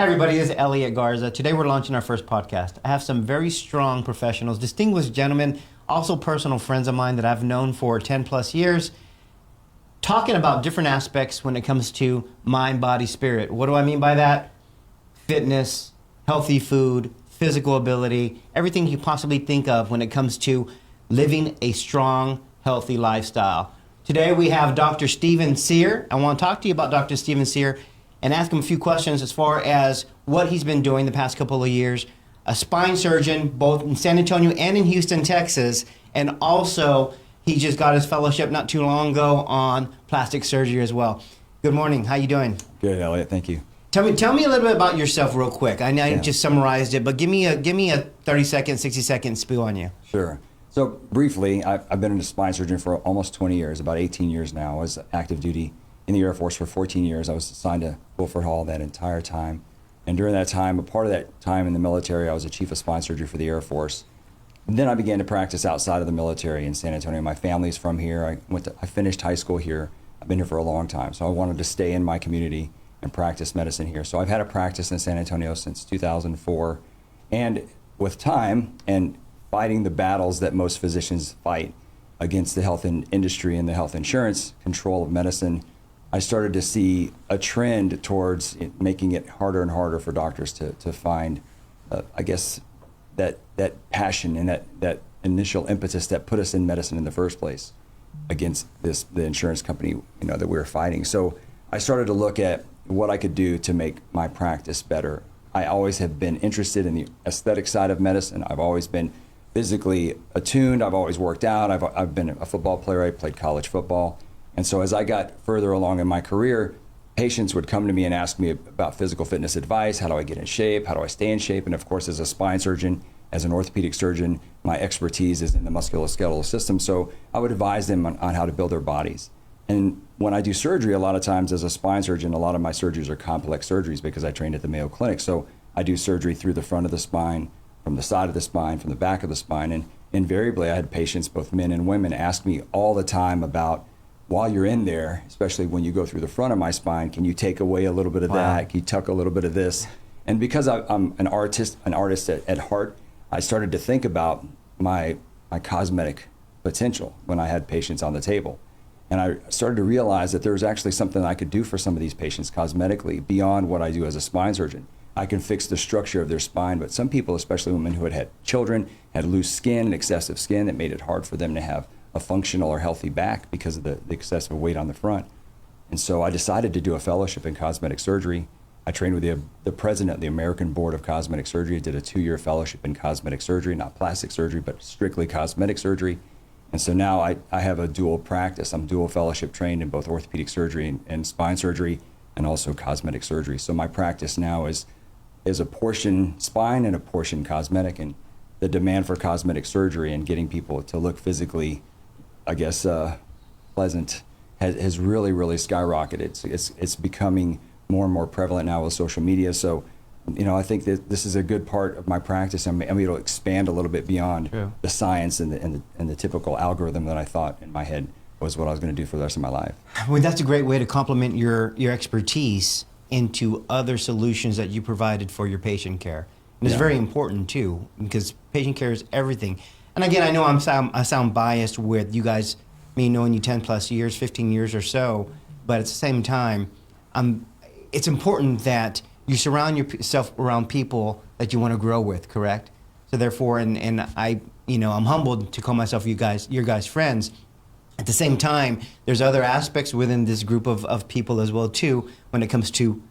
Hi, everybody. This is Elliot Garza. Today we're launching our first podcast. I have some very strong professionals, distinguished gentlemen, also personal friends of mine that I've known for 10 plus years, talking about different aspects when it comes to mind, body, spirit. What do I mean by that? Fitness, healthy food, physical ability, everything you possibly think of when it comes to living a strong, healthy lifestyle. Today we have Dr. Steven Sear. I want to talk to you about Dr. Steven Sear and ask him a few questions as far as what he's been doing the past couple of years. A spine surgeon, both in San Antonio and in Houston, Texas, and also he just got his fellowship not too long ago on plastic surgery as well. Good morning. How you doing? Good, Elliot. Thank you. Tell me a little bit about yourself real quick. I know I just summarized it, but give me a 30-second, 60-second spiel on you. Sure. So briefly, I've been a spine surgeon for almost 20 years, about 18 years now. I was active duty in the Air Force for 14 years. I was assigned to Wilford Hall that entire time. And during that time, a part of that time in the military, I was a chief of spine surgery for the Air Force. And then I began to practice outside of the military in San Antonio. My family's from here. I finished high school here. I've been here for a long time. So I wanted to stay in my community and practice medicine here. So I've had a practice in San Antonio since 2004. And with time and fighting the battles that most physicians fight against the health industry and the health insurance control of medicine, I started to see a trend towards making it harder and harder for doctors to find, I guess, that passion and that initial impetus that put us in medicine in the first place against the insurance company that we were fighting. So I started to look at what I could do to make my practice better. I always have been interested in the aesthetic side of medicine. I've always been physically attuned. I've always worked out. I've been a football player. I played college football. And so as I got further along in my career, patients would come to me and ask me about physical fitness advice. How do I get in shape? How do I stay in shape? And of course, as a spine surgeon, as an orthopedic surgeon, my expertise is in the musculoskeletal system. So I would advise them on how to build their bodies. And when I do surgery, a lot of times as a spine surgeon, a lot of my surgeries are complex surgeries because I trained at the Mayo Clinic. So I do surgery through the front of the spine, from the side of the spine, from the back of the spine. And invariably, I had patients, both men and women, ask me all the time about, while you're in there, especially when you go through the front of my spine, can you take away a little bit of that? Can you tuck a little bit of this? And because I'm an artist at heart, I started to think about my cosmetic potential when I had patients on the table. And I started to realize that there was actually something I could do for some of these patients cosmetically beyond what I do as a spine surgeon. I can fix the structure of their spine, but some people, especially women who had children, had loose skin and excessive skin that made it hard for them to have a functional or healthy back because of the excessive weight on the front. And so I decided to do a fellowship in cosmetic surgery. I trained with the president of the American Board of Cosmetic Surgery. I did a 2-year fellowship in cosmetic surgery, not plastic surgery, but strictly cosmetic surgery. And so now I have a dual practice. I'm dual fellowship trained in both orthopedic surgery and spine surgery and also cosmetic surgery. So my practice now is a portion spine and a portion cosmetic. And the demand for cosmetic surgery and getting people to look physically, I guess, pleasant has really, really skyrocketed. It's becoming more and more prevalent now with social media. So, I think that this is a good part of my practice. I'm able to expand a little bit beyond the science and the typical algorithm that I thought in my head was what I was going to do for the rest of my life. Well, that's a great way to complement your expertise into other solutions that you provided for your patient care. And it's very important too, because patient care is everything. And again, I know I sound biased with you guys, me knowing you 10 plus years, 15 years or so, but at the same time, it's important that you surround yourself around people that you want to grow with, correct? So therefore, and I'm humbled to call myself your guys' friends. At the same time, there's other aspects within this group of people as well too, when it comes to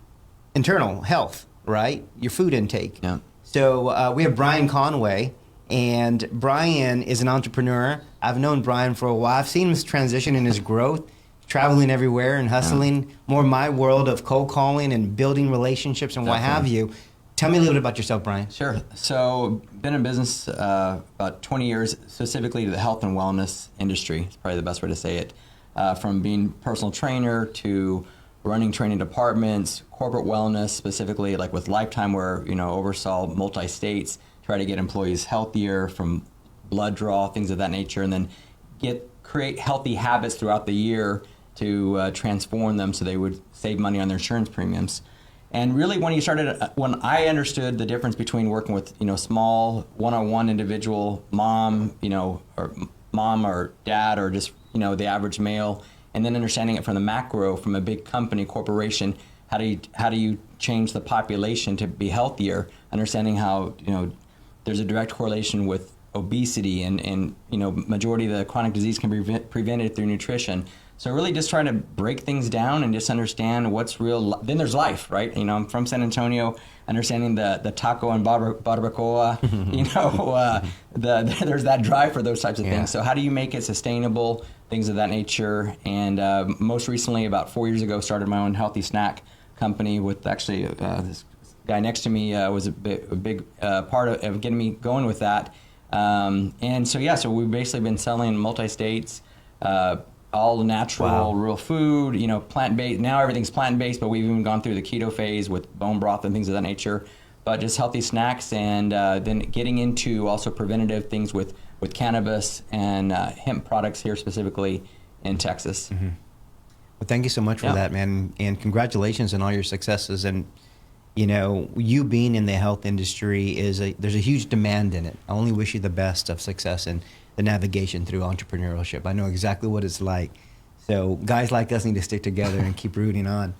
internal health, right? Your food intake. Yeah. So we have Brian Conaway, and Brian is an entrepreneur. I've known Brian for a while. I've seen his transition and his growth, traveling everywhere and hustling, more my world of cold calling and building relationships and what have you. Tell me a little bit about yourself, Brian. Sure. So been in business about 20 years, specifically to the health and wellness industry. It's probably the best way to say it. From being personal trainer to running training departments, corporate wellness, specifically like with Lifetime, where oversaw multi-states, try to get employees healthier from blood draw, things of that nature, and then create healthy habits throughout the year to transform them so they would save money on their insurance premiums. And really, when I understood the difference between working with, small one-on-one individual mom, or mom or dad, or just, the average male, and then understanding it from the macro, from a big company, corporation, how do you change the population to be healthier? Understanding how, there's a direct correlation with obesity and majority of the chronic disease can be prevented through nutrition. So really just trying to break things down and just understand what's real. Then there's life, right? I'm from San Antonio, understanding the taco and barbacoa, there's that drive for those types of things. So how do you make it sustainable, things of that nature? And most recently, about 4 years ago, started my own healthy snack company with actually this guy next to me was a big part of getting me going with that. So we've basically been selling multi-states, all natural, real food, plant-based. Now everything's plant-based, but we've even gone through the keto phase with bone broth and things of that nature. But just healthy snacks, and then getting into also preventative things with cannabis and hemp products here specifically in Texas. Mm-hmm. Well, thank you so much for that, man, and congratulations on all your successes. And you being in the health industry there's a huge demand in it. I only wish you the best of success in the navigation through entrepreneurship. I know exactly what it's like. So guys like us need to stick together and keep rooting on.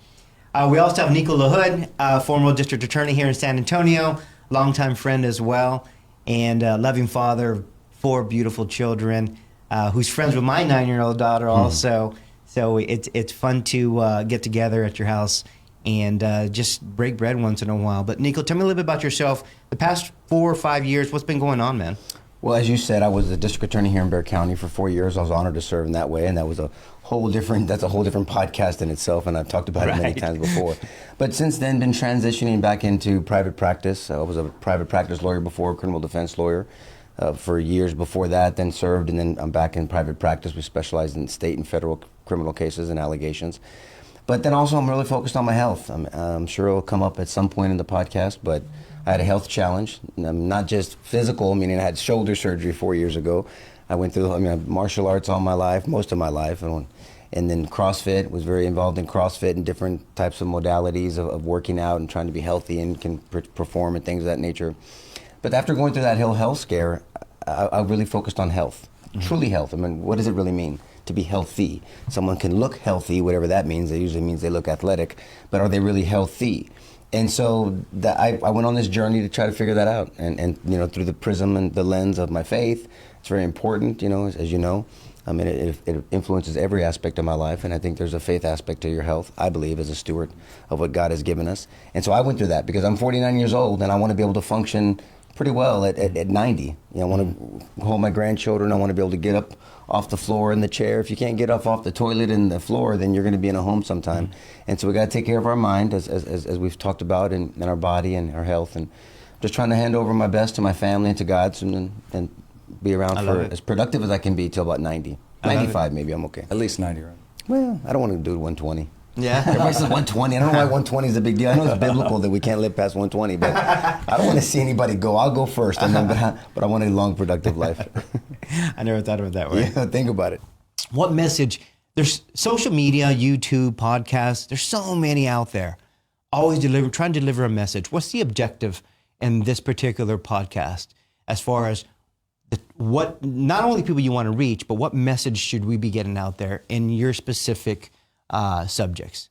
We also have Nico LaHood, former district attorney here in San Antonio, longtime friend as well, and loving father of 4 beautiful children, who's friends with my 9-year-old daughter also. So it's fun to get together at your house and just break bread once in a while. But Nico, tell me a little bit about yourself. The past 4 or 5 years, what's been going on, man? Well, as you said, I was the district attorney here in Bexar County for 4 years. I was honored to serve in that way, and that's a whole different podcast in itself, and I've talked about it many times before. But since then, been transitioning back into private practice. I was a private practice lawyer before, criminal defense lawyer for years before that, then served, and then I'm back in private practice. We specialize in state and federal criminal cases and allegations. But then also I'm really focused on my health. I'm sure it'll come up at some point in the podcast, but I had a health challenge, not just physical, meaning I had shoulder surgery 4 years ago. I went through martial arts all my life, most of my life, and then CrossFit, was very involved in CrossFit and different types of modalities of working out and trying to be healthy and can perform and things of that nature. But after going through that health scare, I really focused on health, truly health. What does it really mean to be healthy? Someone can look healthy, whatever that means. It usually means they look athletic, but are they really healthy? And so I went on this journey to try to figure that out, and through the prism and the lens of my faith. It's very important, as you know. It influences every aspect of my life, and I think there's a faith aspect to your health, I believe, as a steward of what God has given us. And so I went through that because I'm 49 years old, and I want to be able to function pretty well at 90. I want to hold my grandchildren. I want to be able to get up off the floor in the chair. If you can't get up off the toilet and the floor, then you're going to be in a home sometime. And so we got to take care of our mind, as we've talked about, and our body and our health. And just trying to hand over my best to my family and to God, and be around for as productive as I can be till about 90. 95 maybe, I'm okay. At least 90, right? Well, I don't want to do 120. Yeah. Everybody says 120. I don't know why 120 is a big deal. I know it's biblical that we can't live past 120, but I don't want to see anybody go. I'll go first, and then, but I want a long, productive life. I never thought of it that way. Yeah, think about it. What message? There's social media, YouTube, podcasts. There's so many out there. Always trying to deliver a message. What's the objective in this particular podcast as far as what, not only people you want to reach, but what message should we be getting out there in your specific subjects?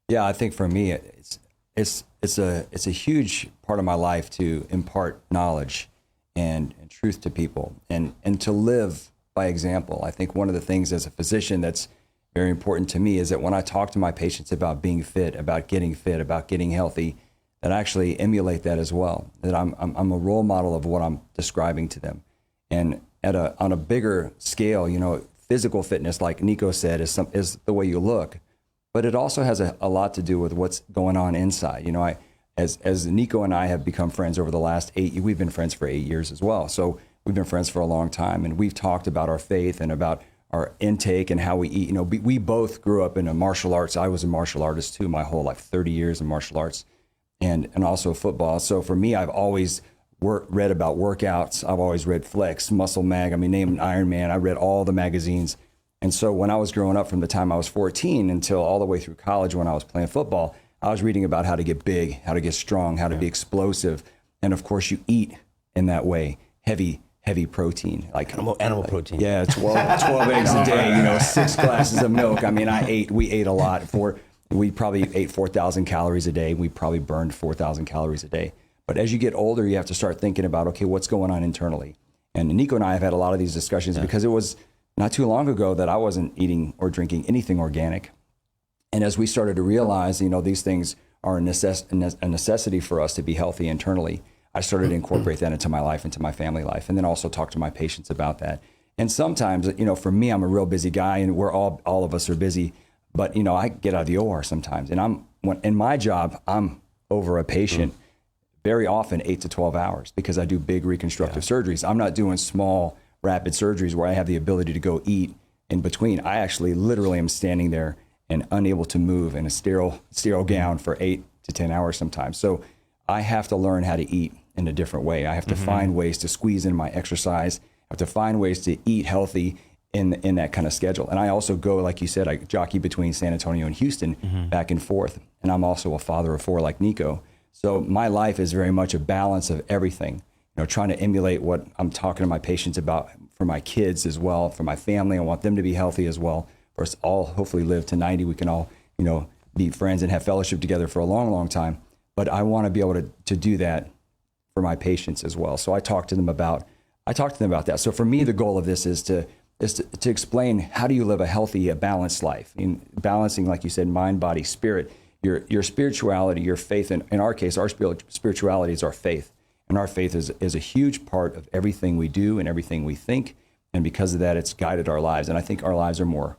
Yeah, I think for me, it's a huge part of my life to impart knowledge and truth to people and to live by example. I think one of the things as a physician that's very important to me is that when I talk to my patients about being fit, about getting healthy, that I actually emulate that as well. That I'm a role model of what I'm describing to them. And on a bigger scale, physical fitness, like Nico said, is the way you look, but it also has a lot to do with what's going on inside. As Nico and I have become friends over the last 8 years, we've been friends for 8 years as well. So we've been friends for a long time, and we've talked about our faith and about our intake and how we eat. We both grew up in a martial arts. I was a martial artist too, my whole life, 30 years in martial arts, and also football. So for me, I've always read about workouts. I've always read Flex, Muscle Mag. Name Iron Man. I read all the magazines. And so when I was growing up, from the time I was 14 until all the way through college when I was playing football, I was reading about how to get big, how to get strong, how to be explosive. And of course you eat in that way, heavy protein, like Animal protein. yeah, 12 eggs a day, 6 glasses of milk. I mean, we ate a lot. We probably ate 4,000 calories a day. We probably burned 4,000 calories a day. But as you get older, you have to start thinking about, okay, what's going on internally? And Nico and I have had a lot of these discussions because it was not too long ago that I wasn't eating or drinking anything organic. And as we started to realize, these things are a necessity for us to be healthy internally, I started to incorporate that into my life, into my family life, and then also talk to my patients about that. And sometimes, for me, I'm a real busy guy, and we're all of us are busy. But I get out of the OR sometimes, and in my job, I'm over a patient very often 8 to 12 hours because I do big reconstructive surgeries. I'm not doing small, rapid surgeries where I have the ability to go eat in between. I actually literally am standing there and unable to move in a sterile gown for 8 to 10 hours sometimes. So I have to learn how to eat in a different way. I have to find ways to squeeze in my exercise. I have to find ways to eat healthy in that kind of schedule. And I also go, like you said, I jockey between San Antonio and Houston back and forth. And I'm also a father of 4 like Nico. So my life is very much a balance of everything, trying to emulate what I'm talking to my patients about for my kids as well, for my family. I want them to be healthy as well. For us all hopefully live to 90. We can all, be friends and have fellowship together for a long, long time. But I want to be able to do that for my patients as well. So I talk to them about that. So for me, the goal of this is to explain how do you live a balanced life, in balancing, like you said, mind, body, spirit, your spirituality, your faith. And in our case, our spirituality is our faith. And our faith is a huge part of everything we do and everything we think. And because of that, it's guided our lives. And I think our lives are more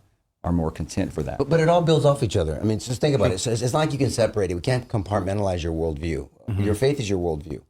content for that. But it all builds off each other. I mean, just think about it. So it's not like you can separate it. We can't compartmentalize your worldview. Your faith is your worldview.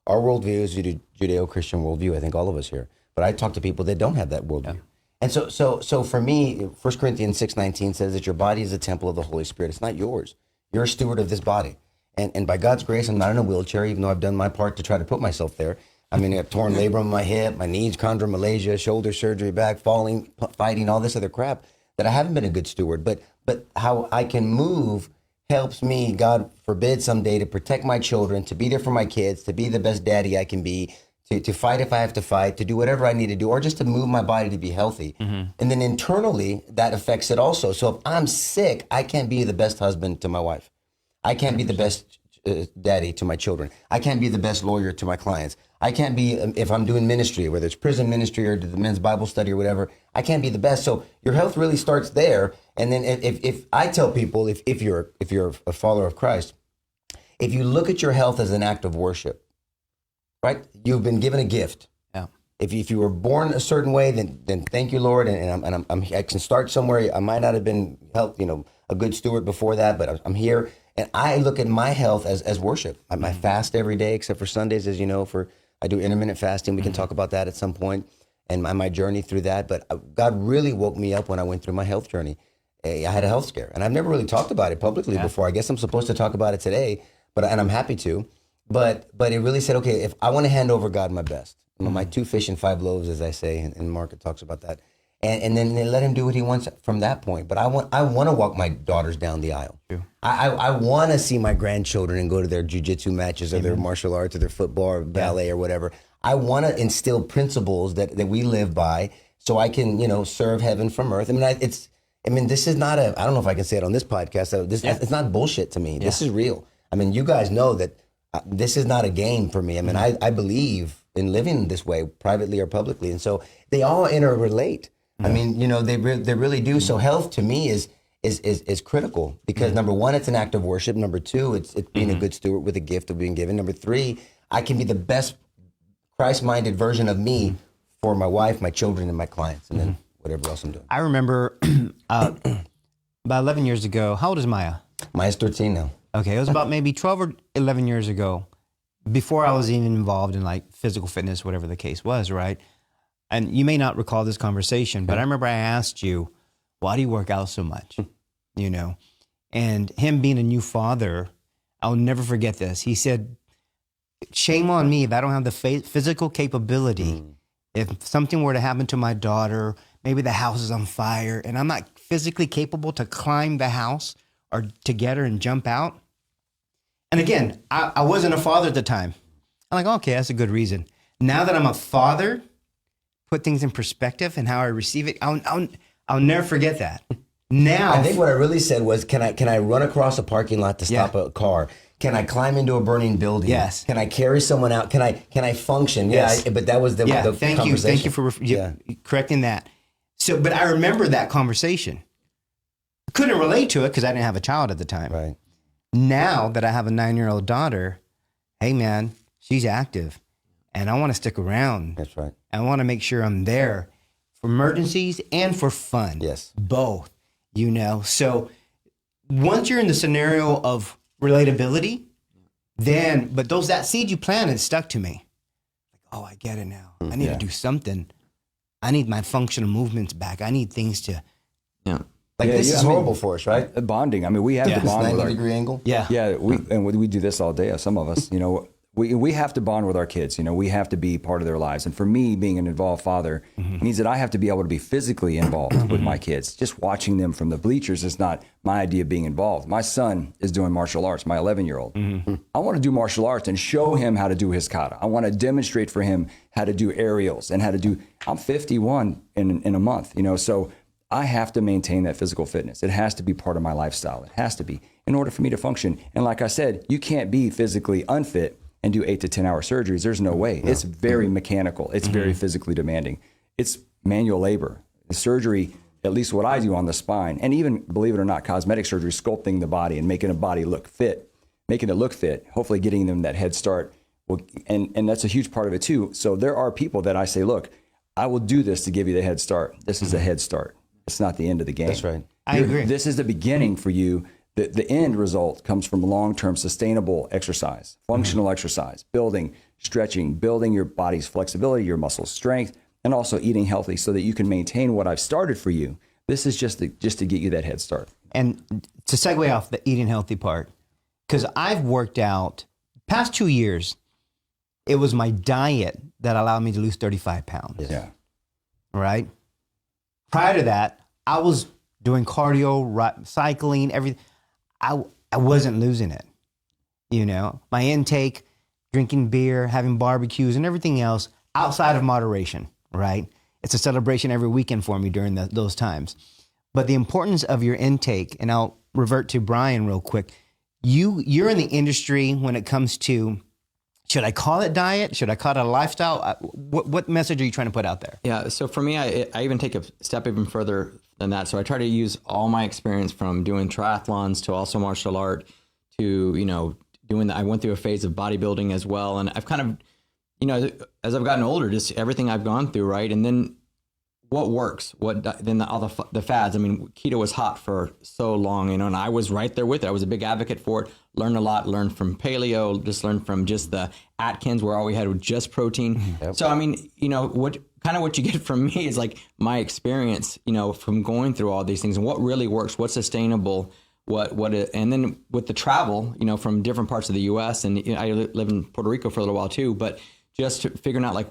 Our worldview is a Judeo-Christian worldview. I think all of us here. But I talk to people that don't have that worldview. Yeah. And so for me, 1 Corinthians 6:19 says that your body is a temple of the Holy Spirit. It's not yours. You're a steward of this body. And by God's grace, I'm not in a wheelchair, even though I've done my part to try to put myself there. I mean, I have torn labrum in my hip, my knees, chondromalacia, shoulder surgery, back, falling, fighting, all this other crap that I haven't been a good steward. But how I can move helps me, God forbid, someday to protect my children, to be there for my kids, to be the best daddy I can be, to fight if I have to fight, to do whatever I need to do, or just to move my body to be healthy. And then internally, that affects it also. So if I'm sick, I can't be the best husband to my wife. I can't be the best daddy to my children. I can't be the best lawyer to my clients. I can't be, if I'm doing ministry, whether it's prison ministry or the men's Bible study or whatever, I can't be the best. So your health really starts there. And then if I tell people, if you're a follower of Christ, if you look at your health as an act of worship, right? You've been given a gift. Yeah. If you were born a certain way, then thank you, Lord. And I can start somewhere. I might not have been a good steward before that, but I'm here. And I look at my health as worship. I fast every day except for Sundays, as you know. I do intermittent fasting. We can talk about that at some point and my journey through that. But God really woke me up when I went through my health journey. I had a health scare, and I've never really talked about it publicly before. I guess I'm supposed to talk about it today, and I'm happy to. But it really said, okay, if I want to hand over God my best, my 2 fish and 5 loaves, as I say, and Mark talks about that, and then let him do what he wants from that point. But I want to walk my daughters down the aisle. True. I want to see my grandchildren and go to their jiu-jitsu matches or their martial arts or their football or ballet or whatever. I want to instill principles that we live by so I can, serve heaven from earth. This is not I don't know if I can say it on this podcast. It's not bullshit to me. Yeah. This is real. I mean, you guys know that this is not a game for me. I mean, I believe in living this way, privately or publicly. And so they all interrelate. I mean, they really do. So health to me is critical because number one, it's an act of worship. Number two, it's being a good steward with a gift of being given. Number three, I can be the best Christ-minded version of me for my wife, my children, and my clients, and then whatever else I'm doing. I remember about 11 years ago. How old is Maya? Maya's 13 now. Okay, it was about maybe 12 or 11 years ago, before I was even involved in like physical fitness, whatever the case was, right? And you may not recall this conversation, but I remember I asked you, why do you work out so much? And him being a new father, I'll never forget this. He said, shame on me if I don't have the physical capability. If something were to happen to my daughter, maybe the house is on fire and I'm not physically capable to climb the house or to get her and jump out, And again, I wasn't a father at the time. I'm like, okay, that's a good reason. Now that I'm a father, put things in perspective and how I receive it. I'll never forget that. Now, I think what I really said was, can I run across a parking lot to stop a car? Can I climb into a burning building? Yes. Can I carry someone out? Can I function? Yes. Yeah. But that was the thank conversation. you. Thank you for correcting that. So, but I remember that conversation. I couldn't relate to it because I didn't have a child at the time. Right. Now that I have a 9-year-old daughter, hey man, she's active and I want to stick around. That's right. I want to make sure I'm there for emergencies and for fun. Yes. Both, you know. So once you're in the scenario of relatability, then, but that seed you planted stuck to me. Like, oh, I get it now. I need to do something. I need my functional movements back. I need things to. Yeah. Like this is horrible for us, right? Bonding. I mean, we have to This bond with our 90-degree angle. Yeah. Yeah, we do this all day. Some of us, you know, we have to bond with our kids. You know, we have to be part of their lives. And for me, being an involved father means that I have to be able to be physically involved with my kids. Just watching them from the bleachers is not my idea of being involved. My son is doing martial arts, my 11-year-old. I want to do martial arts and show him how to do his kata. I want to demonstrate for him how to do aerials and how to do. I'm 51 in a month, you know, so I have to maintain that physical fitness. It has to be part of my lifestyle. It has to be in order for me to function. And like I said, you can't be physically unfit and do 8 to 10 hour surgeries. There's no way. It's very mechanical. It's very physically demanding. It's manual labor. The surgery, at least what I do on the spine, and even, believe it or not, cosmetic surgery, sculpting the body and making a body look fit, hopefully getting them that head start. And that's a huge part of it too. So there are people that I say, look, I will do this to give you the head start. This is a head start. It's not the end of the game. That's right. I agree. This is the beginning for you. The end result comes from long-term sustainable exercise, functional exercise, building, stretching, building your body's flexibility, your muscle strength, and also eating healthy so that you can maintain what I've started for you. This is just to get you that head start. And to segue off the eating healthy part, because I've worked out past 2 years, it was my diet that allowed me to lose 35 pounds. Yeah. Right? Prior to that, I was doing cardio, cycling, everything. I wasn't losing it. You know, my intake, drinking beer, having barbecues and everything else outside of moderation, right? It's a celebration every weekend for me during those times. But the importance of your intake, and I'll revert to Brian real quick. You're in the industry when it comes to, should I call it diet? Should I call it a lifestyle? What message are you trying to put out there? Yeah, so for me, I even take a step even further than that. So I try to use all my experience from doing triathlons to also martial art to, you know, I went through a phase of bodybuilding as well. And I've kind of, you know, as I've gotten older, just everything I've gone through, right? And then what works? Then all the fads. I mean, keto was hot for so long, you know, and I was right there with it. I was a big advocate for it. Learned a lot. Learned from paleo. Learned from just the Atkins, where all we had was just protein. Yep. So I mean, you know, what you get from me is like my experience, you know, from going through all these things and what really works, what's sustainable, and then with the travel, you know, from different parts of the U.S. and you know, I live in Puerto Rico for a little while too, but just figuring out like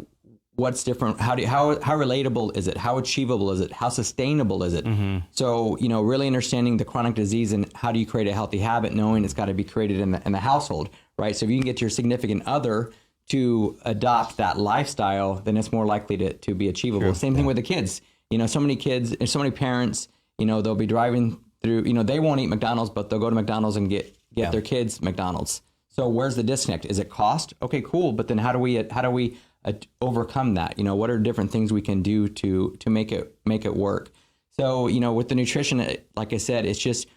what's different, how relatable is it, how achievable is it, how sustainable is it? So you know, really understanding the chronic disease and how do you create a healthy habit, knowing it's got to be created in the household, right? So if you can get your significant other to adopt that lifestyle, then it's more likely to be achievable. Sure. Same thing with the kids. You know, so many kids and so many parents, you know, they'll be driving through, you know, they won't eat McDonald's, but they'll go to McDonald's and get their kids McDonald's. So where's the disconnect? Is it cost? Okay, cool. But then how do we overcome that? You know, what are different things we can do to make it work? So, you know, with the nutrition, like I said, it's just,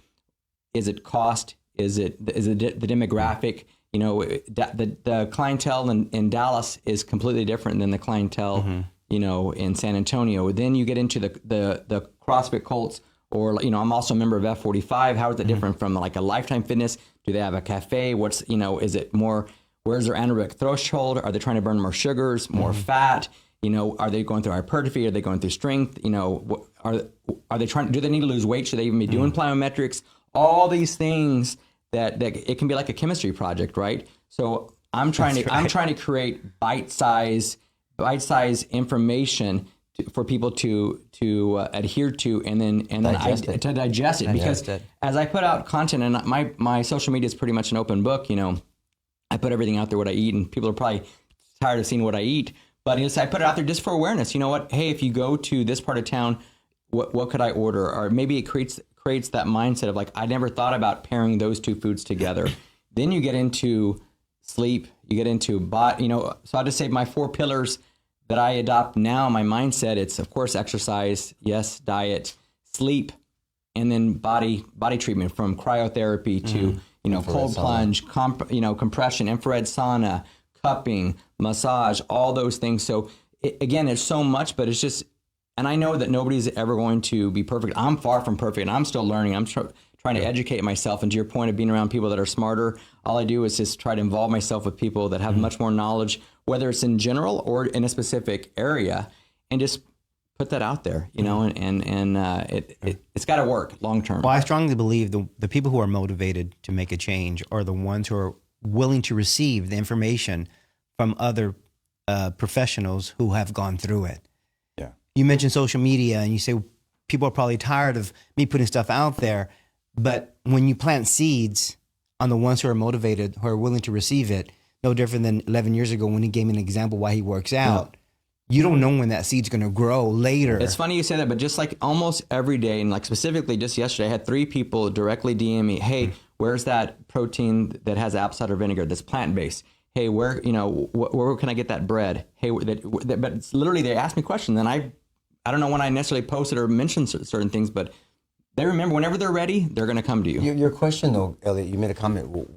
is it cost? Is it the demographic? You know, the clientele in Dallas is completely different than the clientele, you know, in San Antonio. Then you get into the CrossFit cults, or, you know, I'm also a member of F45. How is it different from like a Lifetime Fitness? Do they have a cafe? What's, you know, is it more, where's their anaerobic threshold? Are they trying to burn more sugars, more fat? You know, are they going through hypertrophy? Are they going through strength? You know, are they trying? Do they need to lose weight? Should they even be doing plyometrics? All these things that it can be like a chemistry project, right? So I'm trying to create bite size information for people to adhere to, and then to digest it. Because as I put out content, and my social media is pretty much an open book. I put everything out there what I eat, and people are probably tired of seeing what I eat. But I put it out there just for awareness. You know what? Hey, if you go to this part of town, what could I order? Or maybe it creates that mindset of like, I never thought about pairing those two foods together. Then you get into sleep, you get into body, so I just say my 4 pillars that I adopt now, my mindset, it's of course exercise, yes, diet, sleep, and then body treatment, from cryotherapy to, cold plunge, compression, infrared sauna, cupping, massage, all those things. So again, there's so much, but it's just, and I know that nobody's ever going to be perfect. I'm far from perfect, and I'm still learning. I'm trying to educate myself. And to your point of being around people that are smarter, all I do is just try to involve myself with people that have much more knowledge, whether it's in general or in a specific area, and just put that out there, it's got to work long term. Well, I strongly believe the people who are motivated to make a change are the ones who are willing to receive the information from other professionals who have gone through it. Yeah. You mentioned social media, and you say people are probably tired of me putting stuff out there. But when you plant seeds on the ones who are motivated, who are willing to receive it, no different than 11 years ago when he gave me an example why he works out. You don't know when that seed's going to grow later. It's funny you say that, but just like almost every day, and like specifically just yesterday, I had 3 people directly DM me, hey, where's that protein that has apple cider vinegar that's plant-based? Hey, where can I get that bread? Hey, but it's literally they asked me questions, and I don't know when I necessarily posted or mentioned certain things, but they remember whenever they're ready, they're going to come to you. Your question, though, Elliot, you made a comment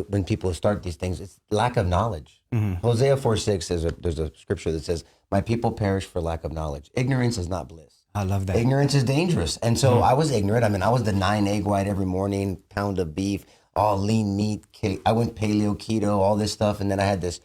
when people start these things, it's lack of knowledge. Hosea 4:6 says there's a scripture that says, my people perish for lack of knowledge. Ignorance is not bliss. I love that. Ignorance is dangerous. And so I was ignorant. I mean, I was the 9 egg white every morning, pound of beef, all lean meat. I went paleo, keto, all this stuff. And then I had this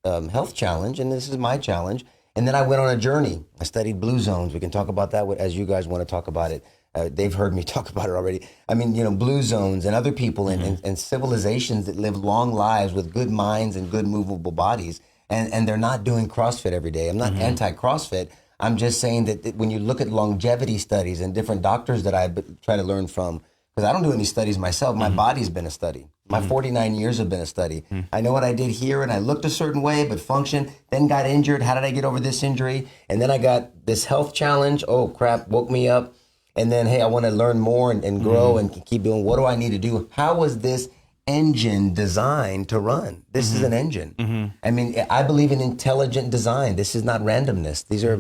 health challenge, and this is my challenge. And then I went on a journey. I studied blue zones. We can talk about that as you guys want to talk about it. They've heard me talk about it already. I mean, blue zones and other people and civilizations that live long lives with good minds and good movable bodies. And they're not doing CrossFit every day. I'm not anti-CrossFit. I'm just saying that when you look at longevity studies and different doctors that I try to learn from, because I don't do any studies myself. My body's been a study. My 49 years have been a study. I know what I did here, and I looked a certain way, but functioned, then got injured. How did I get over this injury? And then I got this health challenge. Oh, crap, woke me up. And then, hey, I want to learn more and grow and keep doing. What do I need to do? How was this engine designed to run? This is an engine. I mean, I believe in intelligent design. This is not randomness. These are,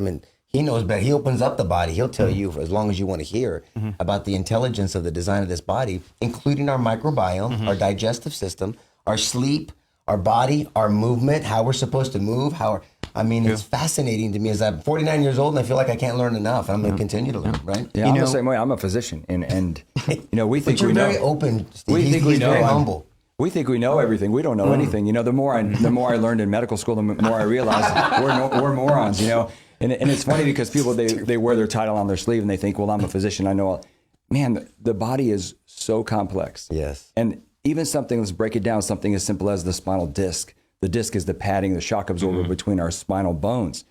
he knows better. He opens up the body. He'll tell you, for as long as you want to hear, about the intelligence of the design of this body, including our microbiome, our digestive system, our sleep, our body, our movement, how we're supposed to move, it's fascinating to me as I'm 49 years old and I feel like I can't learn enough. I'm going to continue to learn, right? Yeah, I'm the same way. I'm a physician, and we think you're we know. very open, Steve. We think we know. Very humble. We think we know everything. We don't know anything. The more I learned in medical school, the more I realized we're morons. And it's funny because people they wear their title on their sleeve and they think, well, I'm a physician. I know. Man, the body is so complex. Yes. And even something, let's break it down. Something as simple as the spinal disc. The disc is the padding, the shock absorber between our spinal bones.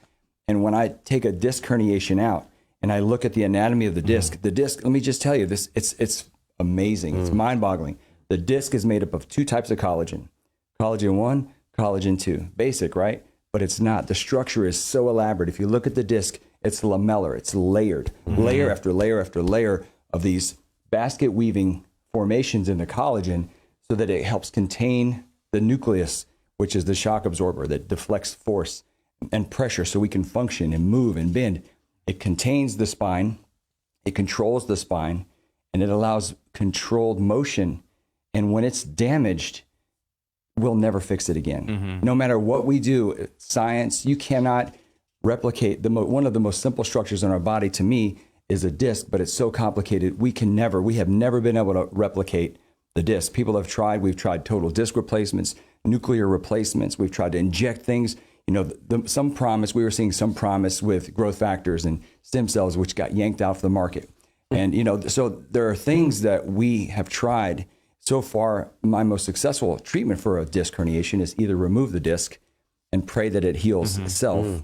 And when I take a disc herniation out and I look at the anatomy of the disc, let me just tell you this, it's amazing. It's mind-boggling. The disc is made up of 2 types of collagen. Collagen 1, collagen 2. Basic, right? But it's not. The structure is so elaborate. If you look at the disc, it's lamellar. It's layered. Layer after layer after layer of these basket weaving formations in the collagen so that it helps contain the nucleus, which is the shock absorber that deflects force and pressure so we can function and move and bend. It contains the spine, it controls the spine, and it allows controlled motion. And when it's damaged, we'll never fix it again. No matter what we do, science, you cannot replicate one of the most simple structures in our body to me is a disc, but it's so complicated. We have never been able to replicate the disc. People have tried. We've tried total disc replacements, nuclear replacements. We've tried to inject things. We were seeing some promise with growth factors and stem cells, which got yanked out of the market. And, so there are things that we have tried. So far, my most successful treatment for a disc herniation is either remove the disc and pray that it heals itself,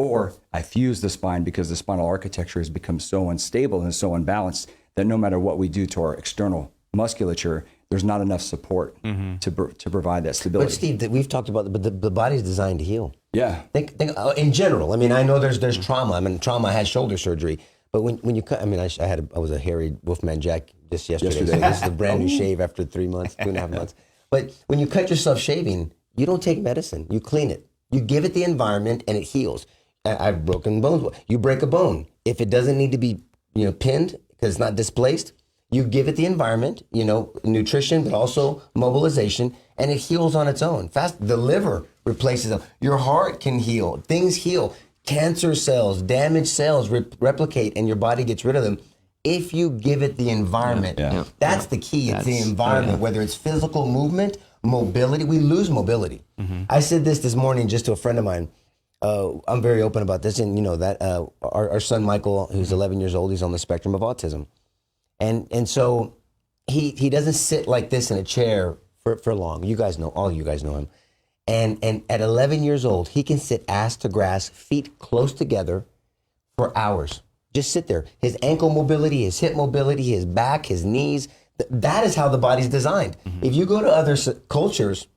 Or I fuse the spine because the spinal architecture has become so unstable and so unbalanced that no matter what we do to our external musculature, there's not enough support to provide that stability. But Steve, we've talked about, but the body's designed to heal. Yeah. Think in general. I mean, I know there's trauma. I mean, trauma has shoulder surgery, but when you cut, I mean, I was a hairy Wolfman Jack just yesterday. So this is a brand new shave after 3 months, 2.5 months. But when you cut yourself shaving, you don't take medicine. You clean it. You give it the environment, and it heals. I've broken bones. You break a bone. If it doesn't need to be, pinned because it's not displaced, you give it the environment, nutrition, but also mobilization, and it heals on its own. The liver replaces them. Your heart can heal. Things heal. Cancer cells, damaged cells replicate, and your body gets rid of them if you give it the environment. That's the key. It's the environment, whether it's physical movement, mobility. We lose mobility. I said this morning just to a friend of mine. I'm very open about this, and that our son Michael, who's 11 years old, he's on the spectrum of autism, and so he doesn't sit like this in a chair for long. You guys know, all you guys know him, and at 11 years old, he can sit ass to grass, feet close together, for hours. Just sit there. His ankle mobility, his hip mobility, his back, his knees. That is how the body's designed. If you go to other cultures,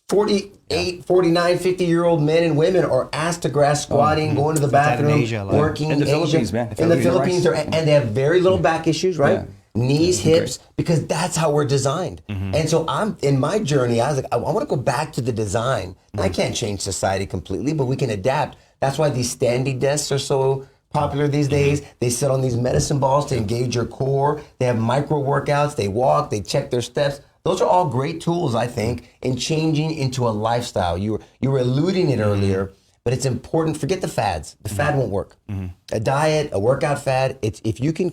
48, 49, 50-year-old men and women are asked to grass squatting, going to the bathroom, working. In the Philippines, man. In the Philippines, and they have very little back issues, right? Knees, hips, because that's how we're designed. And so in my journey, I was like, I want to go back to the design. I can't change society completely, but we can adapt. That's why these standing desks are so popular these days. They sit on these medicine balls to engage your core. They have micro workouts. They walk. They check their steps. Those are all great tools, I think, in changing into a lifestyle. You were alluding it earlier, but it's important. Forget the fads. The fad won't work. A diet, a workout fad. It's if you can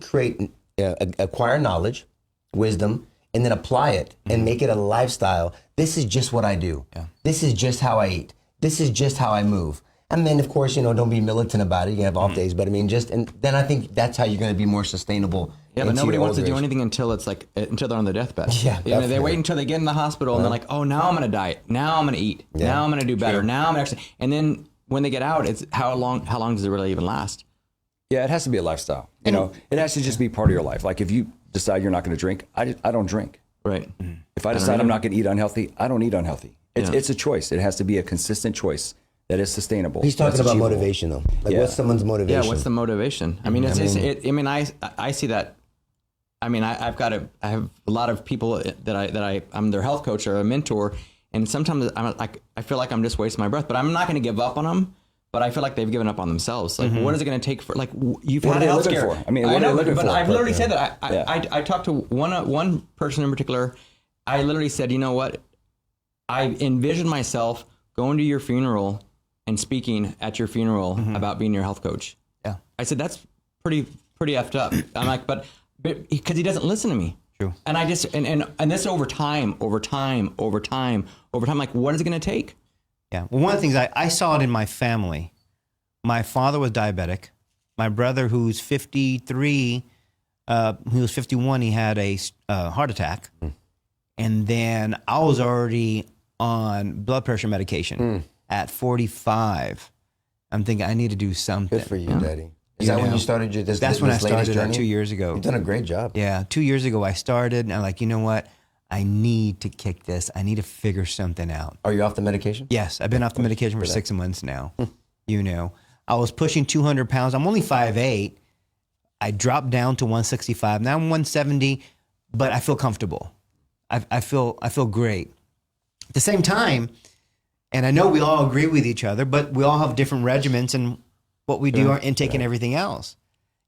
acquire knowledge, wisdom, and then apply it and make it a lifestyle. This is just what I do. This is just how I eat. This is just how I move. And then, of course, don't be militant about it. You can have off days, but I mean, and then I think that's how you're going to be more sustainable. Yeah, but nobody wants to do anything until they're on their deathbed. They wait until they get in the hospital and they're like, oh, now I'm going to diet. Now I'm going to eat. Now I'm going to do better. Now I'm going to exercise. And then when they get out, it's how long does it really even last? Yeah, it has to be a lifestyle. It has to just be part of your life. Like if you decide you're not going to drink, I don't drink. Right. If I decide I'm not going to eat unhealthy, I don't eat unhealthy. It's a choice. It has to be a consistent choice that is sustaceable. He's talking about motivation, though. What's someone's motivation? Yeah, what's the motivation? I mean, I see that. I mean, I have a lot of people that I'm their health coach or a mentor, and sometimes I feel like I'm just wasting my breath. But I'm not going to give up on them. But I feel like they've given up on themselves. Like, what is it going to take for? Like, you've had a health scare. I mean, what are they looking for? But I've literally said that. I talked to one person in particular. I literally said, you know what? I envisioned myself going to your funeral and speaking at your funeral about being your health coach. Yeah. I said, that's pretty effed up. I'm like, but because he doesn't listen to me. True. And I just, and this over time, like, what is it going to take? Yeah. Well, one of the things I saw it in my family. My father was diabetic. My brother, who's 53, he was 51, he had a heart attack. And then I was already on blood pressure medication at 45. I'm thinking I need to do something. Good for you, Daddy. Is that when you started this? That's when I started journey? 2 years ago. You've done a great job. Yeah, 2 years ago I started, and I'm like, you know what? I need to kick this. I need to figure something out. Are you off the medication? Yes, I've been off the medication for 6 months now. I was pushing 200 pounds. I'm only 5'8". I dropped down to 165. Now I'm 170, but I feel comfortable. I feel great. At the same time, and I know we all agree with each other, but we all have different regimens and what we do, our intake and everything else.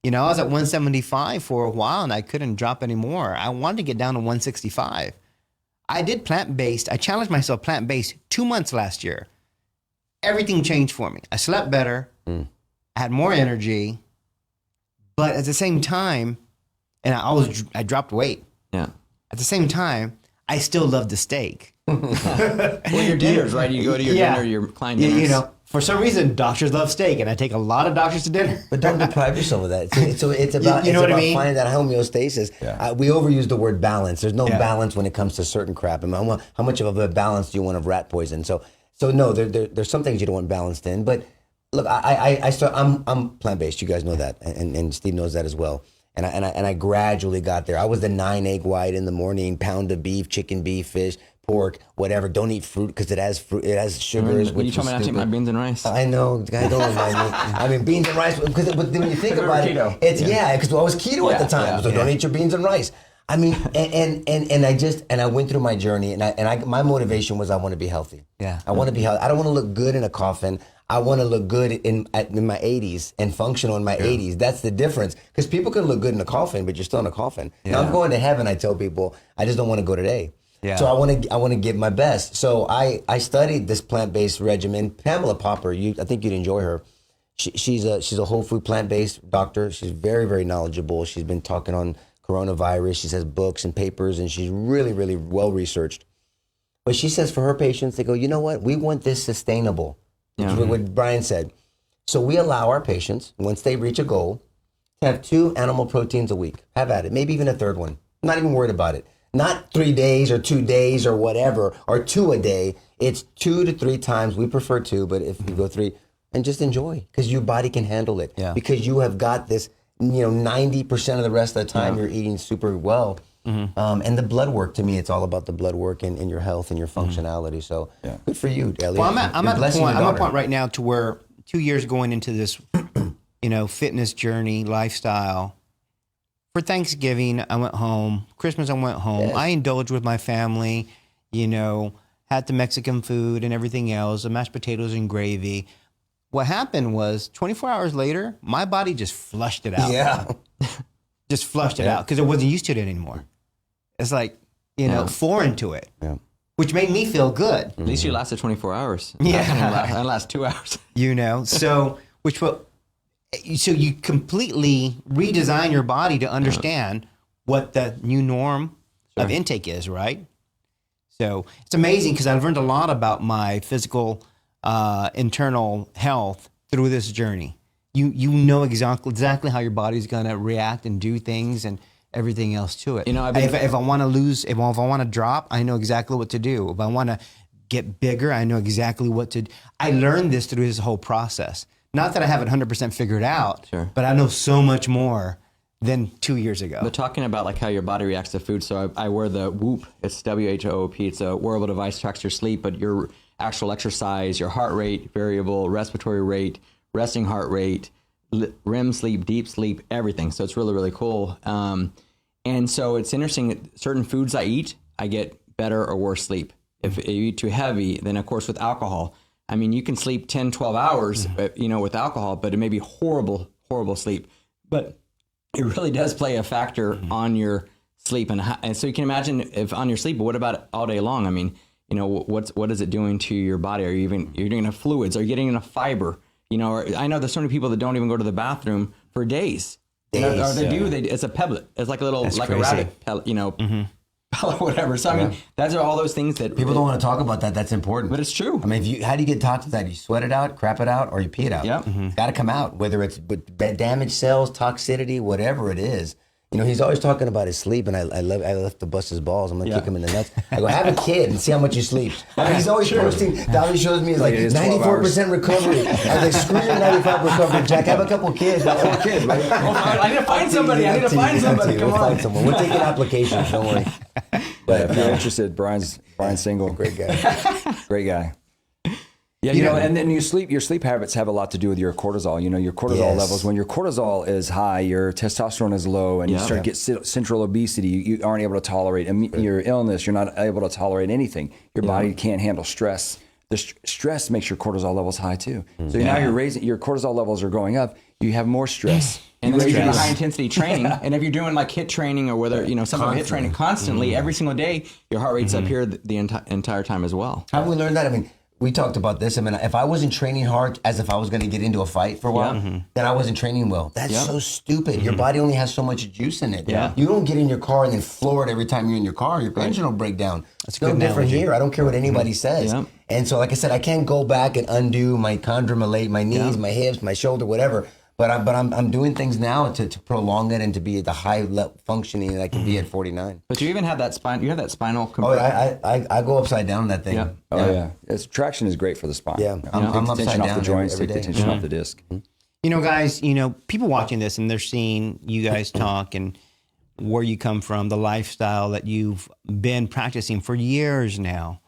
I was at 175 for a while and I couldn't drop anymore. I wanted to get down to 165. I did plant-based. I challenged myself plant-based 2 months last year. Everything changed for me. I slept better. I had more energy. But at the same time, and I dropped weight. Yeah. At the same time, I still love the steak. Well, your dinners, right? You go to your dinner, your client dinners. For some reason, doctors love steak, and I take a lot of doctors to dinner. But don't deprive yourself of that. It's about finding that homeostasis. Yeah. We overuse the word balance. There's no balance when it comes to certain crap. I mean, how much of a balance do you want of rat poison? So no, there's some things you don't want balanced in. But Look, I'm plant based. You guys know that, and Steve knows that as well. And I gradually got there. I was the 9 egg white in the morning, pound of beef, chicken, beef, fish, pork, whatever. Don't eat fruit because it has fruit. It has sugars. You told me not to eat my beans and rice. I know, guys, don't remind me. I mean, beans and rice. Because when you think about it, keto. it's because I was keto at the time, so don't eat your beans and rice. I mean, and I went through my journey, and my motivation was I want to be healthy. Yeah. I want to be healthy. I don't want to look good in a coffin. I want to look good in my 80s and functional in my 80s. That's the difference. Because people can look good in a coffin, but you're still in a coffin. Yeah. Now I'm going to heaven. I tell people I just don't want to go today. Yeah. So I want to give my best. So I studied this plant-based regimen. Pamela Popper, I think you'd enjoy her. She's a whole food plant-based doctor. She's very, very knowledgeable. She's been talking on coronavirus. She has books and papers, and she's really, really well researched. But she says for her patients, they go, you know what? We want this sustainable. Which is what Brian said. So we allow our patients, once they reach a goal, to have 2 animal proteins a week. Have at it. Maybe even a third one. I'm not even worried about it. Not 3 days or 2 days or whatever, or 2 a day. It's 2 to 3 times. We prefer 2, but if you go 3, and just enjoy, because your body can handle it. Yeah. Because you have got this, 90% of the rest of the time you're eating super well. And the blood work, to me, it's all about the blood work and your health and your functionality. So good for you, Elliot. Well, I'm at a point right now to where 2 years going into this, fitness journey, lifestyle. For Thanksgiving, I went home. Christmas, I went home. Yes. I indulged with my family, had the Mexican food and everything else, the mashed potatoes and gravy. What happened was 24 hours later, my body just flushed it out. Yeah. Just flushed it out because I wasn't used to it anymore. It's like, foreign to it, which made me feel good. At least you lasted 24 hours. Yeah. I last 2 hours. So you completely redesign your body to understand what the new norm of intake is, right? So it's amazing because I've learned a lot about my physical internal health through this journey. You know exactly how your body's gonna react and do things and everything else to it. If I want to lose, if I want to drop, I know exactly what to do. If I want to get bigger, I know exactly what to do. I learned this through this whole process. Not that I have it 100% figured out, but I know so much more than 2 years ago. But talking about like how your body reacts to food, so I wear the Whoop. It's WHOOP. It's a wearable device, tracks your sleep, but your actual exercise, your heart rate, variable, respiratory rate, resting heart rate, REM sleep, deep sleep, everything. So it's really, really cool. And so it's interesting, certain foods I eat, I get better or worse sleep. If you eat too heavy, then of course with alcohol, I mean, you can sleep 10, 12 hours, with alcohol, but it may be horrible, horrible sleep. But it really does play a factor on your sleep. And so you can imagine if on your sleep, but what about all day long? I mean, what is it doing to your body? You're getting enough fluids? Are you getting enough fiber? I know there's so many people that don't even go to the bathroom for days. Or they do. It's a pebble. It's like a little, like crazy. A rabbit pellet, or whatever. So I mean, those are all those things that people don't want to talk about. That's important, but it's true. I mean, how do you get taught to that? You sweat it out, crap it out, or you pee it out. Yeah, It's got to come out. Whether it's damaged cells, toxicity, whatever it is. He's always talking about his sleep, and I left to bust his balls. I'm gonna kick him in the nuts. I go, have a kid and see how much you sleep. I mean, he's always posting. Dolly shows me, he's like 94% recovery. I was like, screw your 95% recovery, Jack. Have a couple kids. I have kids. Right? I need to find somebody. Come on. Find someone. We'll take an application. Don't worry. But if you're interested, Brian's single. Great guy. Great guy. Yeah, and then your sleep habits have a lot to do with your cortisol. Your cortisol levels. When your cortisol is high, your testosterone is low, and you start to get central obesity. You aren't able to tolerate your illness. You're not able to tolerate anything. Your body can't handle stress. The stress makes your cortisol levels high too. So now you're raising your cortisol levels are going up. You have more stress. And if you're doing high intensity training, and if you're doing like HIIT training or whether some of HIIT training constantly, every single day, your heart rate's up here the entire time as well. How have we learned that? I mean, we talked about this. I mean, if I wasn't training hard as if I was going to get into a fight for a while, then I wasn't training well. That's so stupid. Your body only has so much juice in it. You don't get in your car and then floor it every time you're in your car. Your engine will break down. It's no different here. I don't care what anybody says. And so, like I said, I can't go back and undo my chondromalate, my knees, my hips, my shoulder, whatever. But I'm doing things now to prolong it and to be at the high functioning that I can be at 49. But you even have that spine. You have that spinal. Oh, I go upside down on that thing. Yeah. Oh yeah. Traction is great for the spine. Yeah. Take I'm the upside tension off down the joints, every take the day. tension off the disc. You know, guys, people watching this and they're seeing you guys talk and where you come from, the lifestyle that you've been practicing for years now.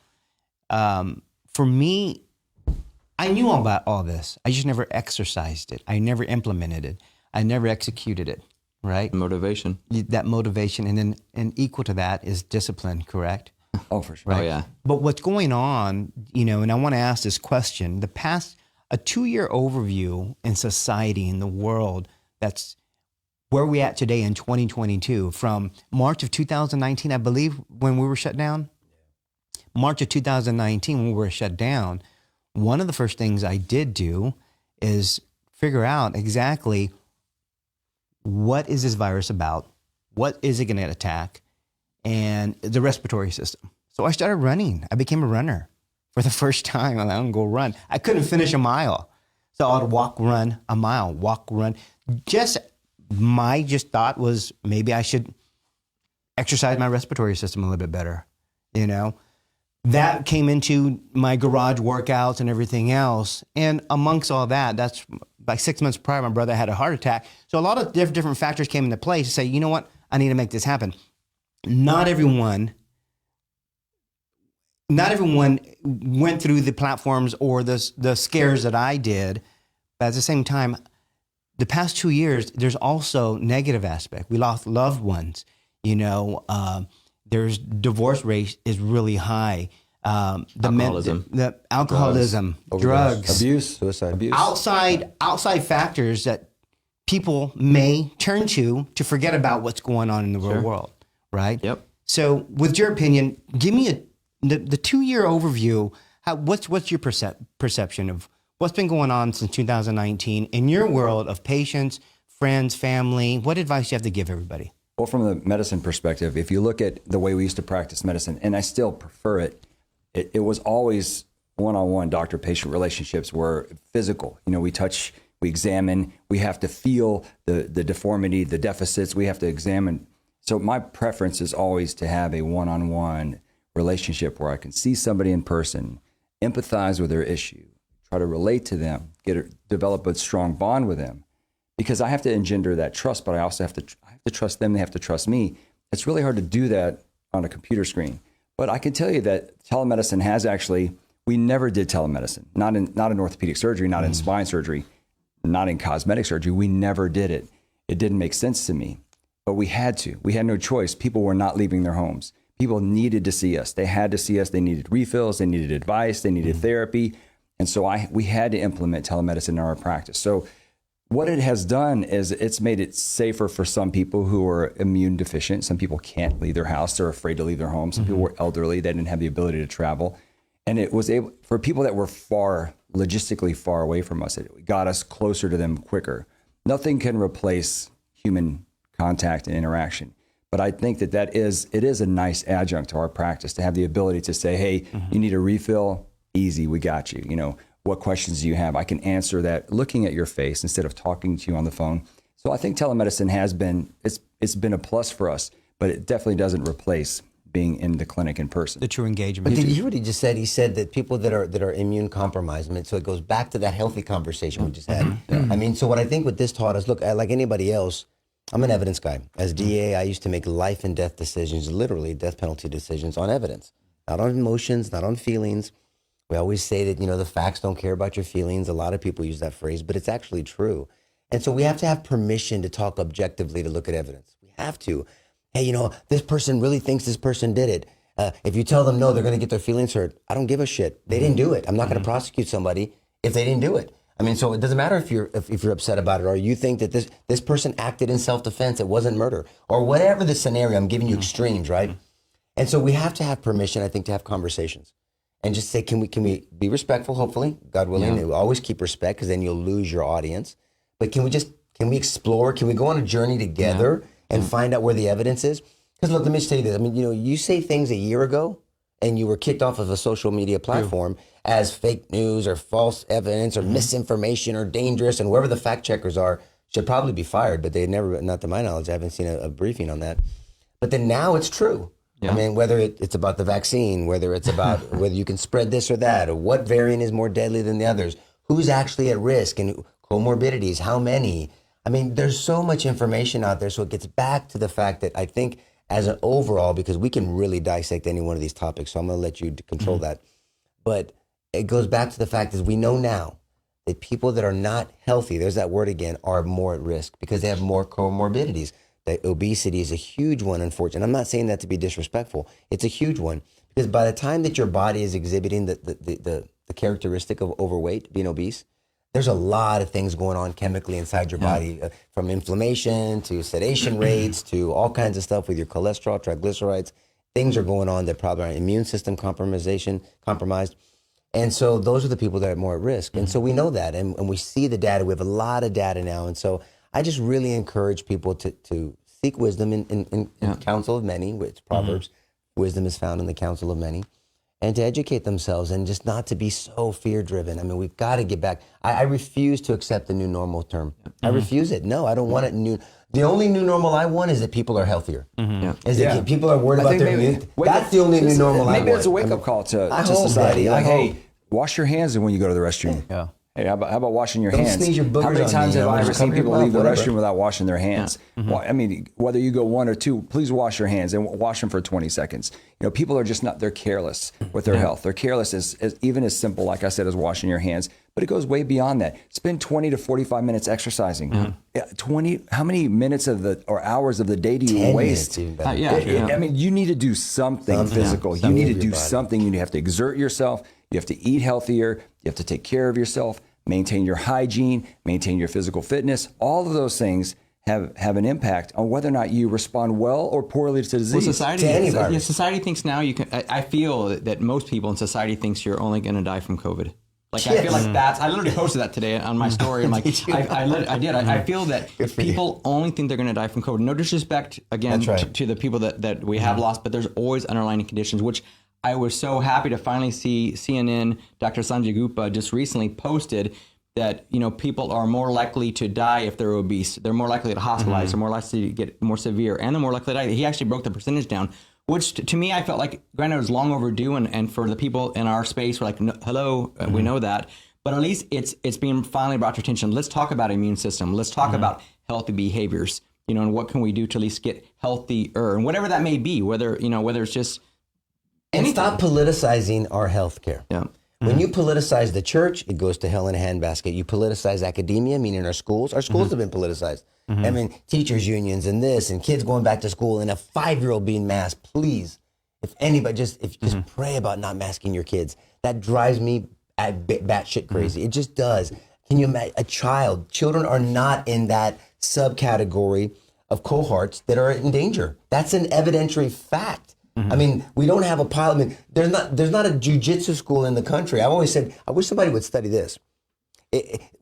For me, I knew all about all this. I just never exercised it. I never implemented it. I never executed it, right? Motivation. That motivation. And equal to that is discipline, correct? Oh, for sure. Oh yeah. But what's going on, and I want to ask this question, a 2-year overview in society, in the world, that's where we at today in 2022, from March of 2019, I believe, when we were shut down. March of 2019, when we were shut down, one of the first things I did do is figure out exactly what is this virus about, what is it going to attack, and the respiratory system. So I started running. I became a runner for the first time. I don't go run. I couldn't finish a mile. So I'd walk, run a mile, walk, run. My thought was maybe I should exercise my respiratory system a little bit better, That came into my garage workouts and everything else. And amongst all that, that's like 6 months prior, my brother had a heart attack. So a lot of different factors came into play to say, you know what, I need to make this happen. Not everyone went through the platforms or the scares that I did. But at the same time, the past 2 years, there's also negative aspect. We lost loved ones, there's divorce rate is really high. The alcoholism, drugs, abuse, suicide, abuse. outside factors that people may turn to forget about what's going on in the real world, right? Yep. So, with your opinion, give me the 2-year overview. What's your perception of what's been going on since 2019 in your world of patients, friends, family? What advice do you have to give everybody? Well, from the medicine perspective, if you look at the way we used to practice medicine, and I still prefer it, it was always one-on-one doctor-patient relationships were physical. We touch, we examine, we have to feel the deformity, the deficits, we have to examine. So my preference is always to have a one-on-one relationship where I can see somebody in person, empathize with their issue, try to relate to them, develop a strong bond with them. Because I have to engender that trust, but I also have to trust them. They have to trust me. It's really hard to do that on a computer screen. But I can tell you that telemedicine has we never did telemedicine. Not in orthopedic surgery, not in spine surgery, not in cosmetic surgery. We never did it. It didn't make sense to me. But we had to. We had no choice. People were not leaving their homes. People needed to see us. They had to see us. They needed refills. They needed advice. They needed therapy. And so we had to implement telemedicine in our practice. So what it has done is it's made it safer for some people who are immune deficient. Some people can't leave their house. They're afraid to leave their home. Some people were elderly. They didn't have the ability to travel. And it was able, for people that were logistically far away from us, it got us closer to them quicker. Nothing can replace human contact and interaction. But I think it is a nice adjunct to our practice to have the ability to say, hey, you need a refill? Easy, we got you. What questions do you have? I can answer that looking at your face instead of talking to you on the phone. So I think telemedicine it's been a plus for us, but it definitely doesn't replace being in the clinic in person. The true engagement. But did you hear what he just said? He said that people that are immune compromised, so it goes back to that healthy conversation we just had. So what I think what this taught us, look, like anybody else, I'm an evidence guy. As DA, I used to make life and death decisions, literally death penalty decisions on evidence, not on emotions, not on feelings. We always say that, the facts don't care about your feelings. A lot of people use that phrase, but it's actually true. And so we have to have permission to talk objectively, to look at evidence. We have to. Hey, this person really thinks this person did it. If you tell them no, they're going to get their feelings hurt. I don't give a shit. They didn't do it. I'm not going to prosecute somebody if they didn't do it. So it doesn't matter if you're upset about it or you think that this person acted in self-defense. It wasn't murder or whatever the scenario. I'm giving you extremes, right? And so we have to have permission, I think, to have conversations. And just say, can we be respectful, hopefully, God willing. Yeah. Always keep respect because then you'll lose your audience. But can we explore? Can we go on a journey together and find out where the evidence is? Because look, let me just tell you this. You say things a year ago, and you were kicked off of a social media platform as fake news or false evidence or misinformation or dangerous, and whoever the fact checkers are should probably be fired, but they never, not to my knowledge, I haven't seen a briefing on that. But then now it's true. Yeah. I mean, whether it's about the vaccine, whether it's about whether you can spread this or that, or what variant is more deadly than the others, who's actually at risk, and comorbidities, how many. I mean, there's so much information out there. So it gets back to the fact that I think as an overall, because we can really dissect any one of these topics, so I'm going to let you control that. But it goes back to the fact is we know now that people that are not healthy, there's that word again, are more at risk because they have more comorbidities. That obesity is a huge one, unfortunately. I'm not saying that to be disrespectful. It's a huge one because by the time that your body is exhibiting the characteristic of overweight, being obese, there's a lot of things going on chemically inside your body, from inflammation to sedation rates to all kinds of stuff with your cholesterol, triglycerides. Things are going on that probably are immune system compromised. And so those are the people that are more at risk. And so we know that, and we see the data. We have a lot of data now. And so I just really encourage people to seek wisdom in counsel of many, which Proverbs, wisdom is found in the counsel of many, and to educate themselves and just not to be so fear-driven. I mean, we've got to get back. I refuse to accept the new normal term. I refuse it. No, I don't want it new. The only new normal I want is that people are healthier. Is that people are worried about their immune. That's the only new normal I want. Maybe it's a wake-up call to society. Like, hey, wash your hands when you go to the restroom. Yeah. Hey, how about washing your Don't hands? sneeze your boogers How many on times me, have I ever just seen cover your people mouth, leave the whatever. restroom without washing their hands? Well, I mean, whether you go one or two, please wash your hands and wash them for 20 seconds. You know, people are just not, they're careless with their health. They're careless as even as simple, like I said, as washing your hands. But it goes way beyond that. Spend 20 to 45 minutes exercising. 20, how many minutes or hours of the day do you waste? I mean, you need to do something physical. You need to do something. You have to exert yourself. You have to eat healthier. You have to take care of yourself. Maintain your hygiene, maintain your physical fitness. All of those things have an impact on whether or not you respond well or poorly to disease. Well, society thinks now you can. I feel that most people in society thinks you're only going to die from COVID. Like I feel like that's. I literally posted that today on my story. I'm like, I did. I feel that people only think they're going to die from COVID. No disrespect again to the people that we have lost, but there's always underlying conditions, which I was so happy to finally see CNN, Dr. Sanjay Gupta just recently posted that, you know, people are more likely to die if they're obese. They're more likely to hospitalize. They're more likely to get more severe, and they're more likely to die. He actually broke the percentage down, which to me, I felt like, granted, it was long overdue. And for the people in our space, we're like, no, hello, we know that. But at least it's being finally brought to attention. Let's talk about immune system. Let's talk about healthy behaviors, you know, and what can we do to at least get healthier, and whatever that may be, whether it's just And stop politicizing our healthcare. Yeah. When you politicize the church, it goes to hell in a handbasket. You politicize academia, meaning our schools. Our schools have been politicized. I mean, teachers' unions and this, and kids going back to school, and a 5-year-old being masked. Please, if anybody, just pray about not masking your kids. That drives me batshit crazy. It just does. Can you imagine children are not in that subcategory of cohorts that are in danger. That's an evidentiary fact. I mean, we don't have a pile. I mean, there's not a jiu-jitsu school in the country. I've always said, I wish somebody would study this.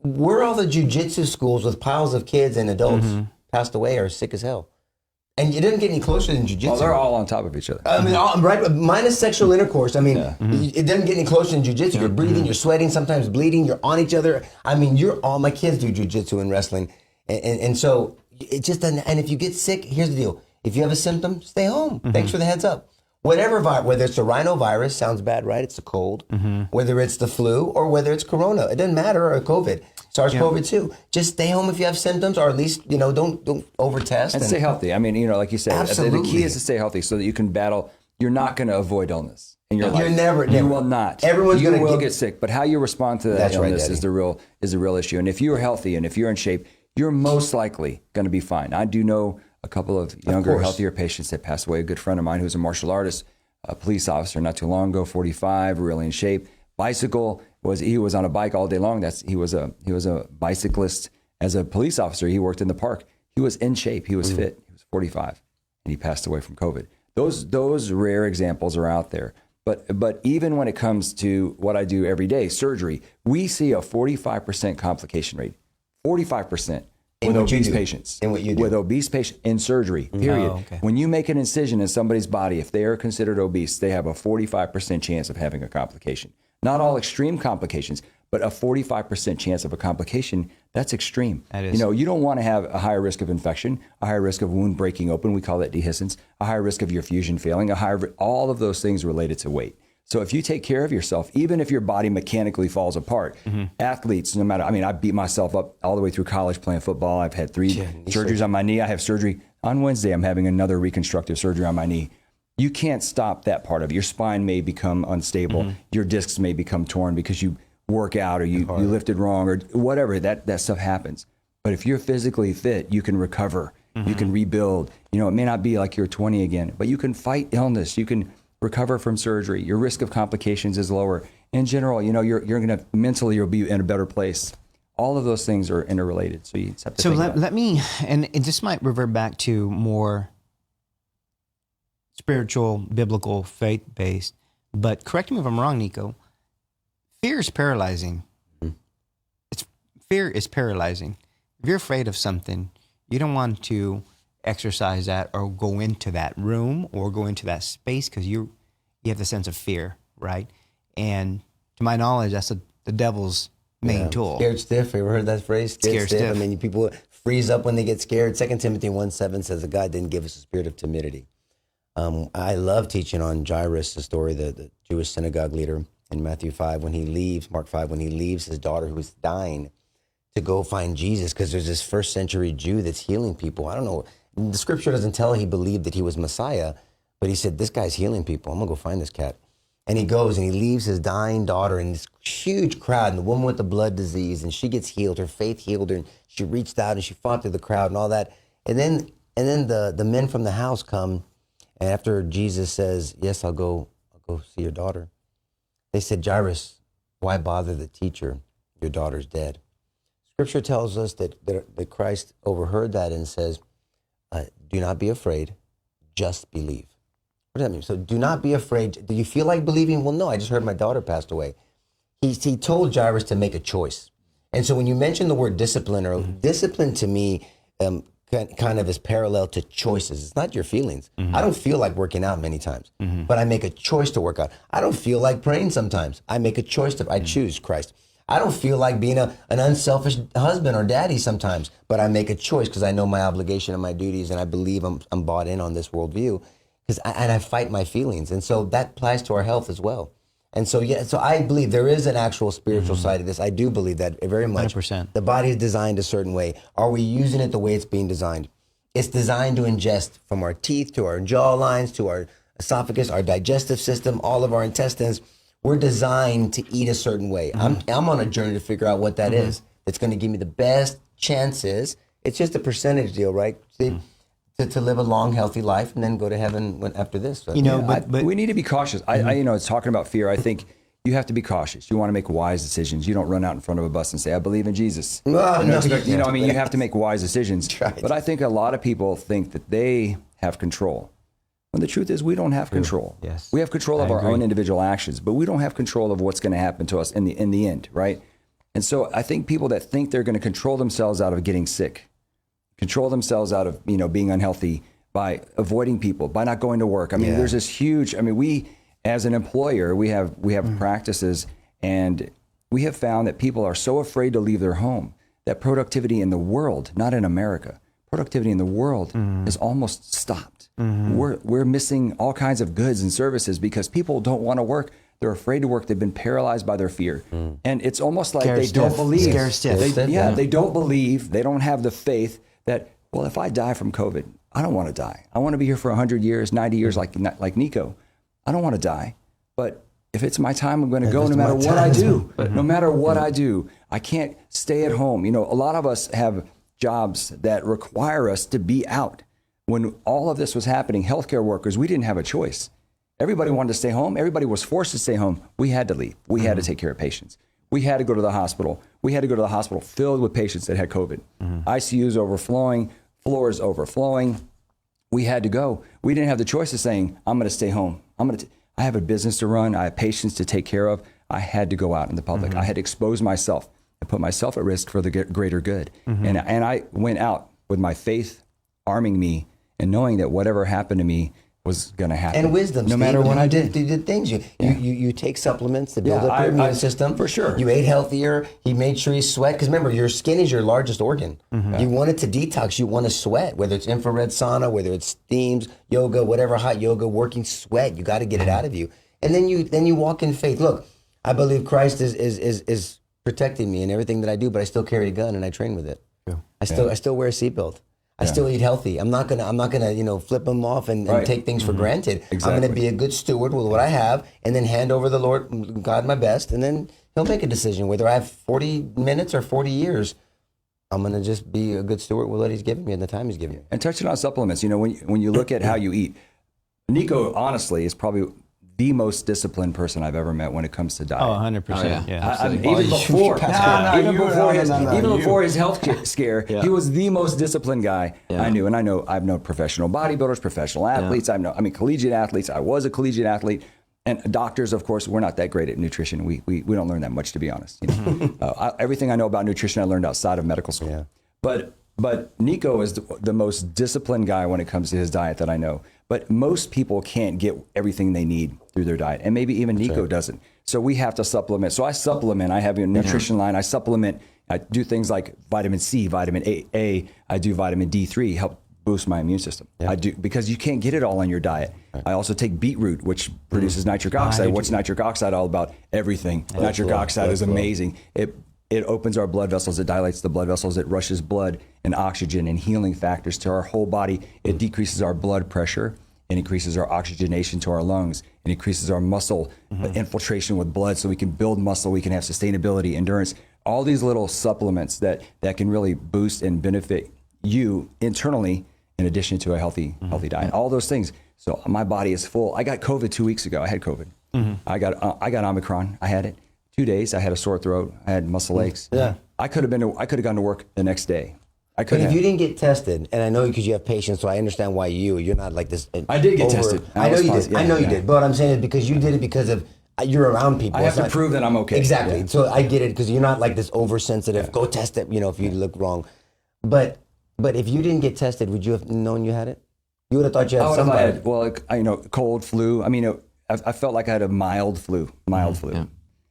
Where all the jiu-jitsu schools with piles of kids and adults passed away are sick as hell. And you didn't get any closer than jiu-jitsu. Well, they're all on top of each other. I mean, right, minus sexual intercourse. I mean, it doesn't get any closer than jiu-jitsu. You're breathing, you're sweating, sometimes bleeding, you're on each other. I mean, all my kids do jiu-jitsu and wrestling. And so it just doesn't, and if you get sick, here's the deal. If you have a symptom, stay home. Thanks for the heads up. Whatever virus, whether it's the rhinovirus, sounds bad, right? It's a cold. Whether it's the flu or whether it's corona, it doesn't matter, or COVID, SARS-CoV-2. Just stay home if you have symptoms, or at least, don't overtest. And stay healthy. I mean, like you said, Absolutely. the key is to stay healthy so that you can battle. You're not going to avoid illness in your life. You're never. You will not. Everyone's going to will get sick, but how you respond to that illness is the real issue. And if you're healthy and if you're in shape, you're most likely going to be fine. I do know a couple of younger, healthier patients that passed away. A good friend of mine who's a martial artist, a police officer not too long ago, 45, really in shape. Bicycle, he was on a bike all day long. He was a bicyclist as a police officer. He worked in the park. He was in shape. He was fit. He was 45, and he passed away from COVID. Those rare examples are out there. But even when it comes to what I do every day, surgery, we see a 45% complication rate. 45%. with what you obese do. patients. In what you do. With obese patients in surgery, period. Oh, okay. When you make an incision in somebody's body, if they are considered obese, they have a 45% chance of having a complication. Not all extreme complications, but a 45% chance of a complication. That's extreme. That is. You know, you don't want to have a higher risk of infection, a higher risk of wound breaking open. We call that dehiscence. A higher risk of your fusion failing. All of those things related to weight. So if you take care of yourself, even if your body mechanically falls apart, athletes, no matter, I mean, I beat myself up all the way through college playing football. I've had 3 surgeries on my knee. I have surgery on Wednesday. I'm having another reconstructive surgery on my knee. You can't stop that part of it. Your spine may become unstable. Your discs may become torn because you work out or you lifted wrong or whatever. That stuff happens. But if you're physically fit, you can recover. You can rebuild. You know, it may not be like you're 20 again, but you can fight illness. You can recover from surgery. Your risk of complications is lower. In general, you know, you're going to mentally, you'll be in a better place. All of those things are interrelated. So you just have to So think about it. let me, and this might revert back to more spiritual, biblical, faith-based, but correct me if I'm wrong, Nico. Fear is paralyzing. Fear is paralyzing. If you're afraid of something, you don't want to exercise that or go into that room or go into that space because you have the sense of fear, right? And to my knowledge, that's the devil's main tool. Scared stiff. You ever heard that phrase? Scared stiff. I mean, people freeze up when they get scared. 2 Timothy 1:7 says that God didn't give us a spirit of timidity. I love teaching on Jairus, the story, the Jewish synagogue leader in Matthew 5, when he leaves, Mark 5, when he leaves his daughter who is dying to go find Jesus, because there's this first century Jew that's healing people. I don't know. The scripture doesn't tell he believed that he was Messiah, but he said, this guy's healing people. I'm going to go find this cat. And he goes and he leaves his dying daughter in this huge crowd, and the woman with the blood disease, and she gets healed. Her faith healed her, and she reached out and she fought through the crowd and all that. And then the men from the house come, and after Jesus says, yes, I'll go see your daughter, they said, Jairus, why bother the teacher? Your daughter's dead. Scripture tells us that Christ overheard that and says, do not be afraid, just believe. What does that mean? So do not be afraid. Do you feel like believing? Well, no, I just heard my daughter passed away. He told Jairus to make a choice. And so when you mention the word discipline, or discipline to me kind of is parallel to choices. It's not your feelings. I don't feel like working out many times, but I make a choice to work out. I don't feel like praying sometimes. I make a choice I choose Christ. I don't feel like being an unselfish husband or daddy sometimes, but I make a choice because I know my obligation and my duties, and I believe I'm bought in on this worldview, and I fight my feelings. And so that applies to our health as well. And so, so I believe there is an actual spiritual side of this. I do believe that very much. 100%. The body is designed a certain way. Are we using it the way it's being designed? It's designed to ingest from our teeth to our jaw lines to our esophagus, our digestive system, all of our intestines. We're designed to eat a certain way. I'm on a journey to figure out what that is. It's going to give me the best chances. It's just a percentage deal, right? See, to live a long, healthy life and then go to heaven after this. So, You know, but we need to be cautious. I you know, it's talking about fear. I think you have to be cautious. You want to make wise decisions. You don't run out in front of a bus and say, I believe in Jesus. Well, no, you know, I mean, you have to make wise decisions. Right. But I think a lot of people think that they have control. When the truth is, we don't have control. Yes. We have control of our own individual actions, but we don't have control of what's going to happen to us in the end, right? And so I think people that think they're going to control themselves out of getting sick, control themselves out of, being unhealthy by avoiding people, by not going to work. I mean, there's this huge, we, as an employer, we have practices, and we have found that people are so afraid to leave their home that productivity in the world, not in America, productivity in the world is almost stopped. We're missing all kinds of goods and services because people don't want to work. They're afraid to work. They've been paralyzed by their fear. And it's almost like they don't believe. Scare stiff. They don't believe. They don't have the faith that, well, if I die from COVID, I don't want to die. I want to be here for 100 years, 90 years like Nico. I don't want to die. But if it's my time, I'm going to go no matter what I do. No matter what I do. I can't stay at home. A lot of us have jobs that require us to be out. When all of this was happening, healthcare workers, we didn't have a choice. Everybody wanted to stay home. Everybody was forced to stay home. We had to leave. We had to take care of patients. We had to go to the hospital. We had to go to the hospital filled with patients that had COVID. ICUs overflowing, floors overflowing. We had to go. We didn't have the choice of saying, I'm going to stay home. I have a business to run. I have patients to take care of. I had to go out in the public. I had to expose myself. and put myself at risk for the greater good. And I went out with my faith arming me and knowing that whatever happened to me was going to happen. And wisdom, no Steve, matter what I did. You did things. You take supplements to build up your immune system. For sure. You ate healthier. He made sure you sweat. Because remember, your skin is your largest organ. You want it to detox. You want to sweat, whether it's infrared sauna, whether it's steams, yoga, whatever, hot yoga, working, sweat. You got to get it out of you. And then you walk in faith. Look, I believe Christ is protecting me in everything that I do, but I still carry a gun and I train with it. Yeah. I still wear a seatbelt. I still eat healthy. I'm not gonna flip them off and take things for granted. Exactly. I'm gonna be a good steward with what I have, and then hand over the Lord God my best, and then He'll make a decision whether I have 40 minutes or 40 years. I'm gonna just be a good steward with what He's given me and the time He's given me. And touching on supplements, when you look at how you eat, Nico honestly is probably the most disciplined person I've ever met when it comes to diet. Oh, 100%. Yeah. Even before his health scare, he was the most disciplined guy I knew. And I've known professional bodybuilders, professional athletes. Collegiate athletes. I was a collegiate athlete. And doctors, of course, we're not that great at nutrition. We don't learn that much, to be honest. Everything I know about nutrition, I learned outside of medical school. Yeah. But Nico is the most disciplined guy when it comes to his diet that I know. But most people can't get everything they need through their diet. And maybe even Nico doesn't. So we have to supplement. So I supplement. I have a nutrition line. I supplement. I do things like vitamin C, vitamin A. I do vitamin D3, help boost my immune system. I do, because you can't get it all on your diet. I also take beetroot, which produces nitric oxide. What's nitric oxide all about? Everything. Nitric oxide is amazing. It opens our blood vessels, it dilates the blood vessels, it rushes blood and oxygen and healing factors to our whole body. It decreases our blood pressure and increases our oxygenation to our lungs and increases our muscle infiltration with blood so we can build muscle, we can have sustainability, endurance. All these little supplements that can really boost and benefit you internally in addition to a healthy diet. All those things. So my body is full. I got COVID 2 weeks ago. I had COVID. I got Omicron. I had it. 2 days, I had a sore throat. I had muscle aches. Yeah, I could have gone to work the next day. But if you didn't get tested, and I know because you have patience, so I understand why you're not like this. I did get tested. I know you did. I know you did. But what I'm saying is because you did it because of you're around people. I have to prove that I'm okay. Exactly. Yeah. So I get it because you're not like this oversensitive. Yeah. Go test it. If you look wrong. But if you didn't get tested, would you have known you had it? You would have thought you had something. Cold, flu. I mean, I felt like I had a mild flu. Yeah.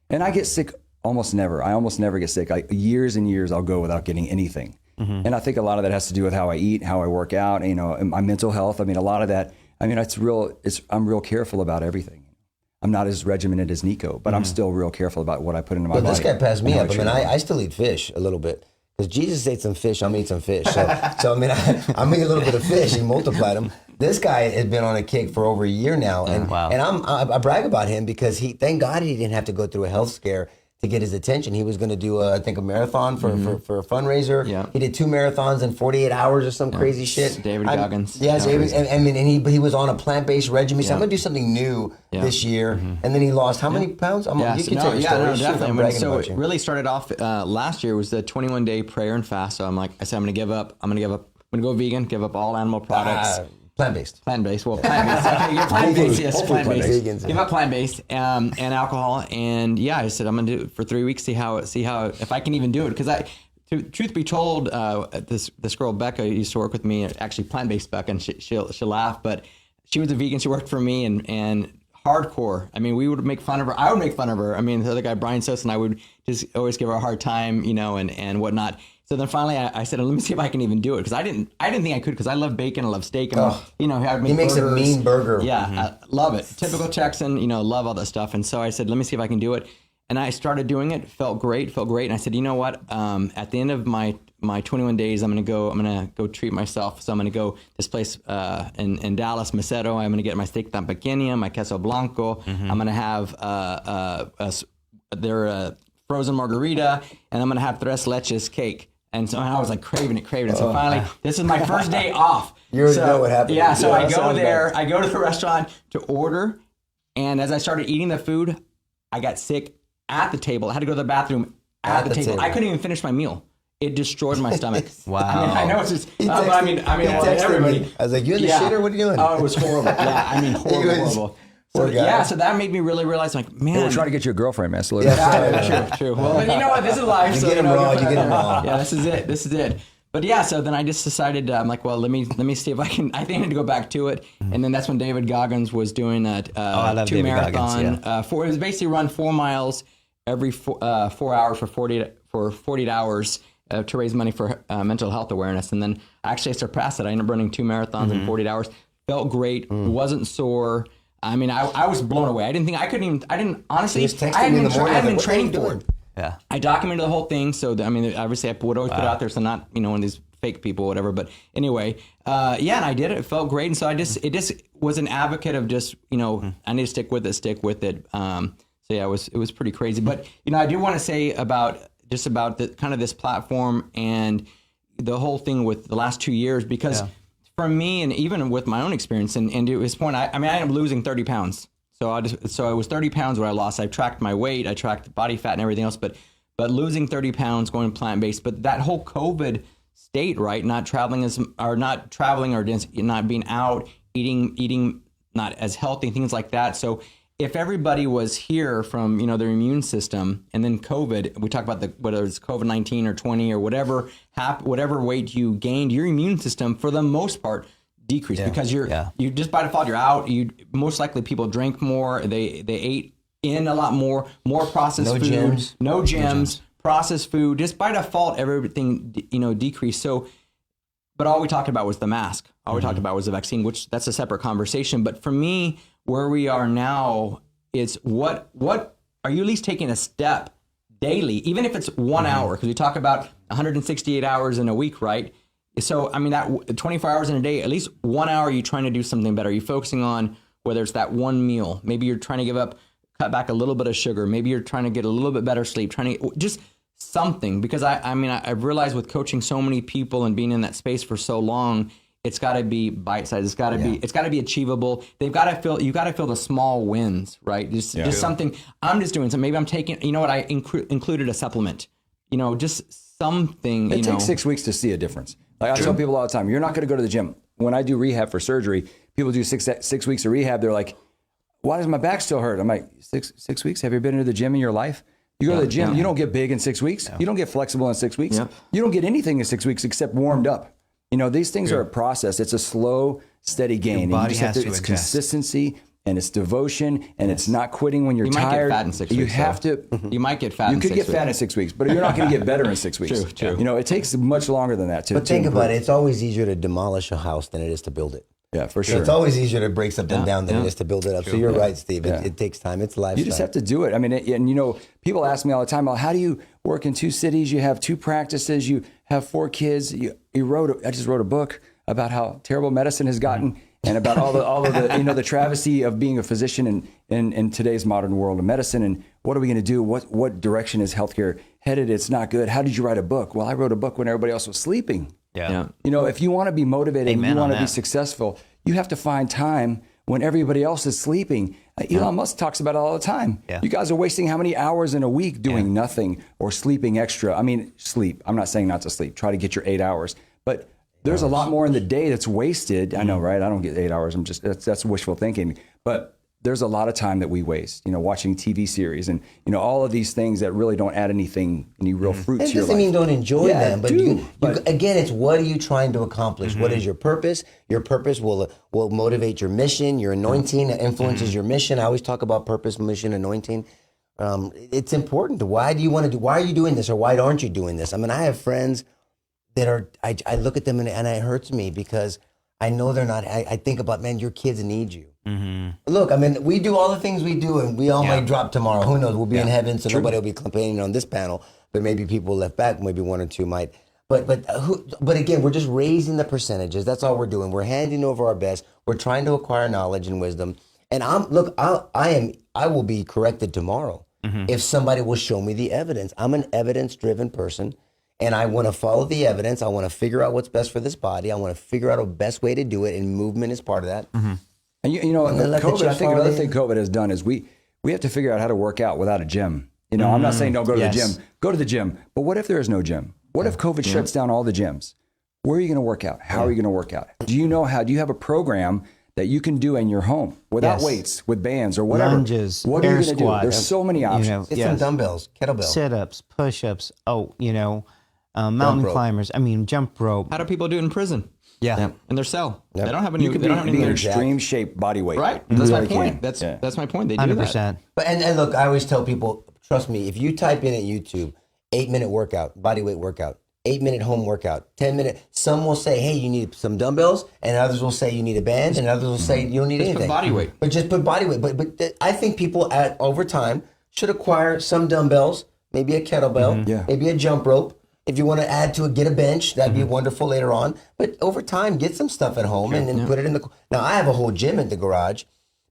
And I get sick almost never. I almost never get sick. Years and years I'll go without getting anything. And I think a lot of that has to do with how I eat, how I work out, and my mental health. I mean, a lot of that, I'm real careful about everything. I'm not as regimented as Nico, but I'm still real careful about what I put into my body. This guy passed me up. I still eat fish a little bit. Because Jesus ate some fish, I'm eat some fish. So I'm eating a little bit of fish. He multiplied them. This guy has been on a kick for over a year now, and I brag about him because thank God he didn't have to go through a health scare to get his attention. He was going to do a marathon for a fundraiser. Yeah. He did 2 marathons in 48 hours or some crazy shit. David Goggins. Yeah, David, and he was on a plant-based regimen. So I'm going to do something new this year. And then he lost how many pounds? Definitely. So it really started off last year was the 21-day prayer and fast. So I'm going to give up. I'm going to go vegan, give up all animal products. Plant-based. Well, plant-based. Okay, you're plant-based. Yes, plant-based. Give up plant-based and alcohol. And I said I'm gonna do it for 3 weeks. See how if I can even do it. Because truth be told, this girl Becca used to work with me. Actually, plant-based Becca, and she'll laugh, but she was a vegan. She worked for me and hardcore. I mean, we would make fun of her. I would make fun of her. I mean, the other guy Brian Sosa and I would just always give her a hard time, and whatnot. So then finally I said, let me see if I can even do it. Because I didn't think I could because I love bacon, I love steak. And he makes a mean burger. Yeah, I love it. Typical Texan, love all that stuff. And so I said, let me see if I can do it. And I started doing it, felt great. And I said, you know what? At the end of my 21 days, I'm gonna go treat myself. So I'm gonna go this place in Dallas, Mesero. I'm gonna get my steak tan pequeña, my queso blanco. I'm gonna have their frozen margarita, and I'm gonna have tres leches cake. And so I was like craving it. And so finally, this is my first day off. You already know what happened. Yeah, so I go there. I go to the restaurant to order. And as I started eating the food, I got sick at the table. I had to go to the bathroom at the table. I couldn't even finish my meal. It destroyed my stomach. Wow. I know it's just, everybody. I was like, you in the shitter? What are you doing? Oh, it was horrible. Yeah, horrible. So, yeah, so that made me really realize, like, man. Hey, we're trying to get you a girlfriend, man. So True. Well, but you know what? This is life. You so, get them raw. You get them raw. Yeah, this is it. But yeah, so then I just decided, I'm like, well, let me see if I can. I think I need to go back to it. And then that's when David Goggins was doing a I love 2 David marathon. Goggins, It was basically run 4 miles every 4 hours for 48 hours to raise money for mental health awareness. And then actually I surpassed it. I ended up running 2 marathons in 48 hours. Felt great. Wasn't sore. I mean, I was blown away. I didn't honestly, I hadn't been training for it. Yeah. I documented the whole thing. So, obviously I would always put it out there. So not, one of these fake people or whatever. But anyway, and I did it. It felt great. And so it just was an advocate of just, I need to stick with it. So yeah, it was pretty crazy. But, I do want to say about the kind of this platform and the whole thing with the last 2 years, because for me, and even with my own experience, and to his point, I ended up losing 30 pounds. So it was 30 pounds what I lost. I tracked my weight, I tracked body fat and everything else, but losing 30 pounds, going plant-based. But that whole COVID state, right? Not traveling or just not being out, eating not as healthy, things like that. So if everybody was here from, their immune system, and then COVID, we talk about whether it's COVID-19 or 20 or whatever weight you gained, your immune system for the most part decreased because you just by default, you're out. You most likely people drank more. They ate in a lot more processed food, no gyms, processed food. Just by default, everything, decreased. So, but all we talked about was the mask. All we talked about was the vaccine, which that's a separate conversation. But for me, where we are now is what are you at least taking a step daily, even if it's 1 hour, because we talk about 168 hours in a week, right? So, I mean, that 24 hours in a day, at least 1 hour, you're trying to do something better. You're focusing on whether it's that one meal. Maybe you're trying to cut back a little bit of sugar. Maybe you're trying to get a little bit better sleep, just something. Because I've realized with coaching so many people and being in that space for so long, it's got to be bite-sized. It's got to be achievable. You got to feel the small wins, right? Just something. I'm just doing something. Maybe I'm taking, I included a supplement, just something, It takes 6 weeks to see a difference. Like I tell people all the time, you're not going to go to the gym. When I do rehab for surgery, people do six weeks of rehab. They're like, why does my back still hurt? I'm like, six weeks? Have you been to the gym in your life? You go to the gym, you don't get big in 6 weeks. You don't get flexible in 6 weeks. You don't get anything in 6 weeks except warmed up. These things are a process. It's a slow, steady gain. It's consistency and it's devotion and it's not quitting when you're tired. You might get fat in 6 weeks. You have to. You might get fat in 6 weeks. You could get fat in 6 weeks, but you're not going to get better in 6 weeks. True. It takes much longer than that. But think about it. It's always easier to demolish a house than it is to build it. Yeah, for sure. It's always easier to break something down than it is to build it up. So you're right, Steve. It takes time. It's lifestyle. You just have to do it. I mean, people ask me all the time, well, how do you work in 2 cities? You have 2 practices. You have 4 kids. I just wrote a book about how terrible medicine has gotten and about all of the the travesty of being a physician in today's modern world of medicine. And what are we going to do? What direction is healthcare headed? It's not good. How did you write a book? Well, I wrote a book when everybody else was sleeping. Yeah. If you want to be motivated and you want to be successful, you have to find time when everybody else is sleeping. Elon Musk talks about it all the time. Yeah. You guys are wasting how many hours in a week doing nothing or sleeping extra? I mean, sleep. I'm not saying not to sleep. Try to get your 8 hours. But there's a lot more in the day that's wasted. I know, right? I don't get 8 hours. That's wishful thinking. But there's a lot of time that we waste, watching TV series and, all of these things that really don't add any real fruit to your life. It doesn't mean don't enjoy them, but again, it's what are you trying to accomplish? What is your purpose? Your purpose will motivate your mission. Your anointing influences your mission. I always talk about purpose, mission, anointing. It's important. Why are you doing this or why aren't you doing this? I mean, I have friends that are, I look at them and it hurts me because I know they're not, I think about, man, your kids need you. Look, I mean, we do all the things we do and we all might drop tomorrow. Who knows? We'll be in heaven, so nobody will be complaining on this panel, but maybe people left back, maybe 1 or 2 might. But again, we're just raising the percentages. That's all we're doing. We're handing over our best. We're trying to acquire knowledge and wisdom. And I will be corrected tomorrow if somebody will show me the evidence. I'm an evidence-driven person. And I want to follow the evidence. I want to figure out what's best for this body. I want to figure out a best way to do it, and movement is part of that. And COVID, I think another thing COVID has done is we have to figure out how to work out without a gym. I'm not saying don't go to the gym. Go to the gym. But what if there is no gym? What if COVID shuts down all the gyms? Where are you going to work out? How are you going to work out? Do you have a program that you can do in your home without Yes. weights, with bands or whatever. Lunges, what are air you going to do? squats, There's so many options. Get some dumbbells, kettlebell. sit-ups, push-ups. Mountain rope. climbers. Jump rope. How do people do it in prison? Yeah. In their cell. Yep. They don't have any. You can they don't have be any an energy. extreme shape body weight. Right. You That's my really point. can. That's my point. They do 100%. But and look, I always tell people, trust me, if you type in at YouTube 8-minute workout, body weight workout, 8-minute home workout, 10-minute, some will say, hey, you need some dumbbells, and others will say you need a band, and others will say you don't need Just put anything. body weight. But just put body weight. But I think people over time should acquire some dumbbells, maybe a kettlebell, Yeah. maybe a jump rope. If you want to add to it, get a bench. That'd be wonderful later on. But over time, get some stuff at home and then put it in the. Now, I have a whole gym at the garage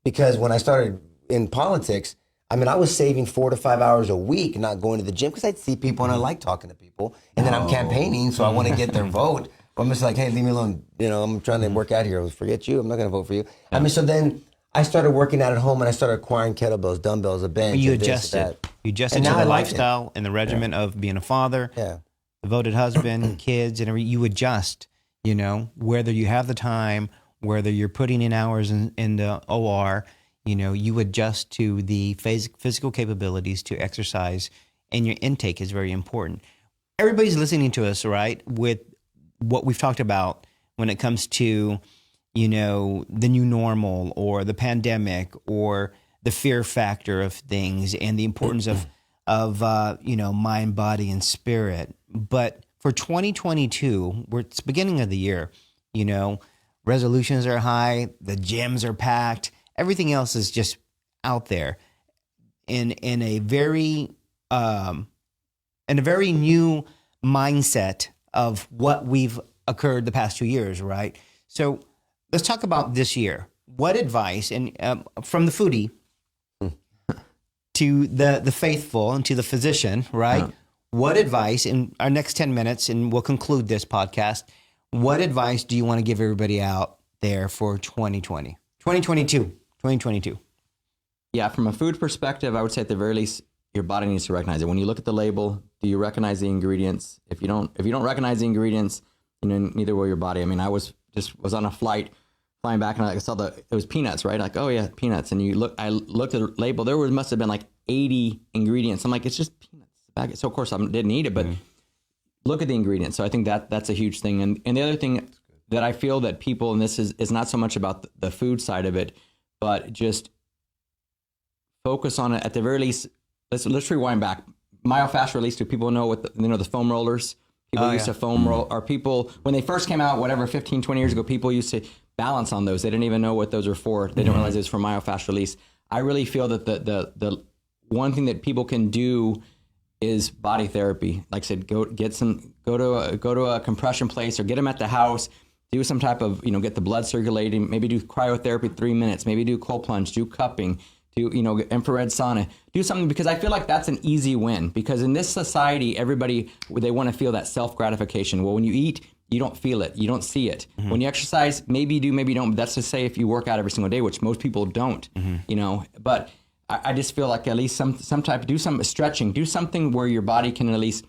because when I started in politics, I was saving 4 to 5 hours a week not going to the gym because I'd see people and I like talking to people. And then I'm campaigning, so I want to get their vote. I'm just like, hey, leave me alone. I'm trying to work out here. Forget you. I'm not going to vote for you. So then I started working out at home and I started acquiring kettlebells, dumbbells, a bench. You and this, adjusted. that. You adjusted And to now the I like it. lifestyle and the regimen of being a father, Yeah. devoted husband, kids, and everything. You adjust, whether you have the time, whether you're putting in hours in the OR, you adjust to the physical capabilities to exercise, and your intake is very important. Everybody's listening to us, right, with what we've talked about when it comes to, the new normal or the pandemic or the fear factor of things and the importance of mind, body, and spirit. But for 2022, it's the beginning of the year, resolutions are high, the gyms are packed, everything else is just out there in a very new mindset of what we've occurred the past 2 years, right? So let's talk about this year. What advice, and from the foodie to the faithful and to the physician, right? What advice in our next 10 minutes, and we'll conclude this podcast, what advice do you want to give everybody out there for 2022? Yeah, from a food perspective, I would say at the very least, your body needs to recognize it. When you look at the label, do you recognize the ingredients? If you don't recognize the ingredients, neither will your body. I was on a flight flying back and I saw it was peanuts, right? Like, oh yeah, peanuts. And I looked at the label. Must have been like 80 ingredients. I'm like, it's just peanuts. So of course I didn't eat it, but look at the ingredients. So I think that's a huge thing. And the other thing that I feel that people, and this is not so much about the food side of it, but just focus on it at the very least. Let's rewind back. Myofascial release. Do people know what the foam rollers? People used to foam roll, or people, when they first came out, 15, 20 years ago, people used to balance on those. They didn't even know what those were for. They didn't realize it was for myofascial release. I really feel that the one thing that people can do is body therapy. Like I said, go to a compression place or get them at the house. Do some type of, get the blood circulating. Maybe do cryotherapy 3 minutes. Maybe do cold plunge. Do cupping. Do infrared sauna. Do something, because I feel like that's an easy win. Because in this society, everybody, they want to feel that self gratification. Well, when you eat, you don't feel it. You don't see it. Mm-hmm. When you exercise, maybe you do, maybe you don't. But that's to say if you work out every single day, which most people don't. But I just feel like at least some type, do some stretching, do something where your body can at least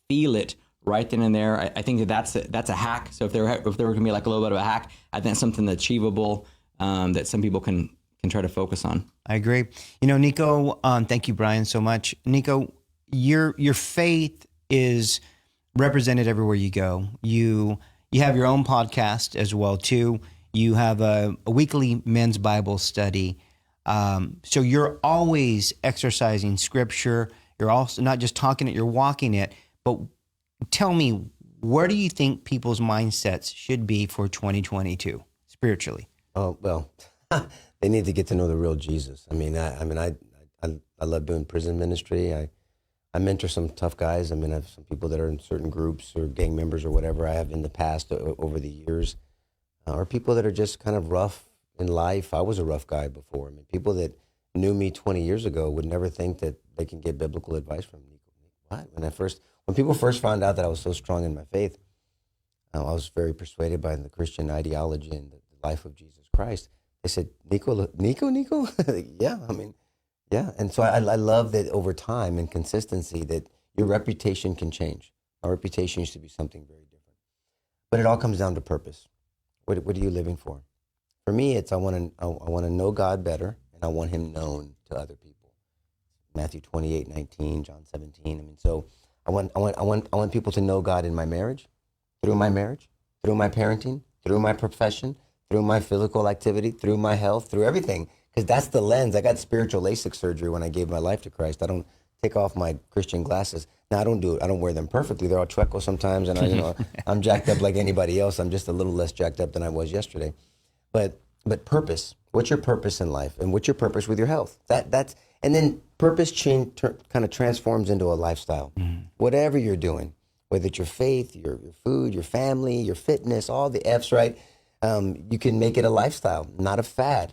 feel it right then and there. I think that's a hack. So if there were going to be like a little bit of a hack, I think that's something that's achievable, that some people can try to focus on. I agree. Nico, thank you, Brian, so much. Nico, your faith is represented everywhere you go. You have your own podcast as well too. You have a weekly men's Bible study. So you're always exercising scripture. You're also not just talking it, you're walking it. But tell me, where do you think people's mindsets should be for 2022 spiritually? Oh, well, they need to get to know the real Jesus. I love doing prison ministry. I mentor some tough guys. I have some people that are in certain groups or gang members or whatever I have in the past over the years, or people that are just kind of rough in life. I was a rough guy before. People that knew me 20 years ago would never think that they can get biblical advice from me. What? When people first found out that I was so strong in my faith, I was very persuaded by the Christian ideology and the life of Jesus Christ. They said, Nico? Yeah, yeah. And so I love that over time and consistency that your reputation can change. Our reputation used to be something very different. But it all comes down to purpose. What are you living for? For me, it's I want to know God better, and I want Him known to other people. Matthew 28:19, John 17. I mean, so I want people to know God in my marriage, through my parenting, through my profession, through my physical activity, through my health, through everything. Because that's the lens. I got spiritual LASIK surgery when I gave my life to Christ. I don't take off my Christian glasses. Now I don't do it. I don't wear them perfectly. They're all Treco sometimes, and I'm jacked up like anybody else. I'm just a little less jacked up than I was yesterday. But purpose. What's your purpose in life, and what's your purpose with your health? And then purpose kind of transforms into a lifestyle. Whatever you're doing, whether it's your faith, your food, your family, your fitness, all the F's, right? You can make it a lifestyle, not a fad.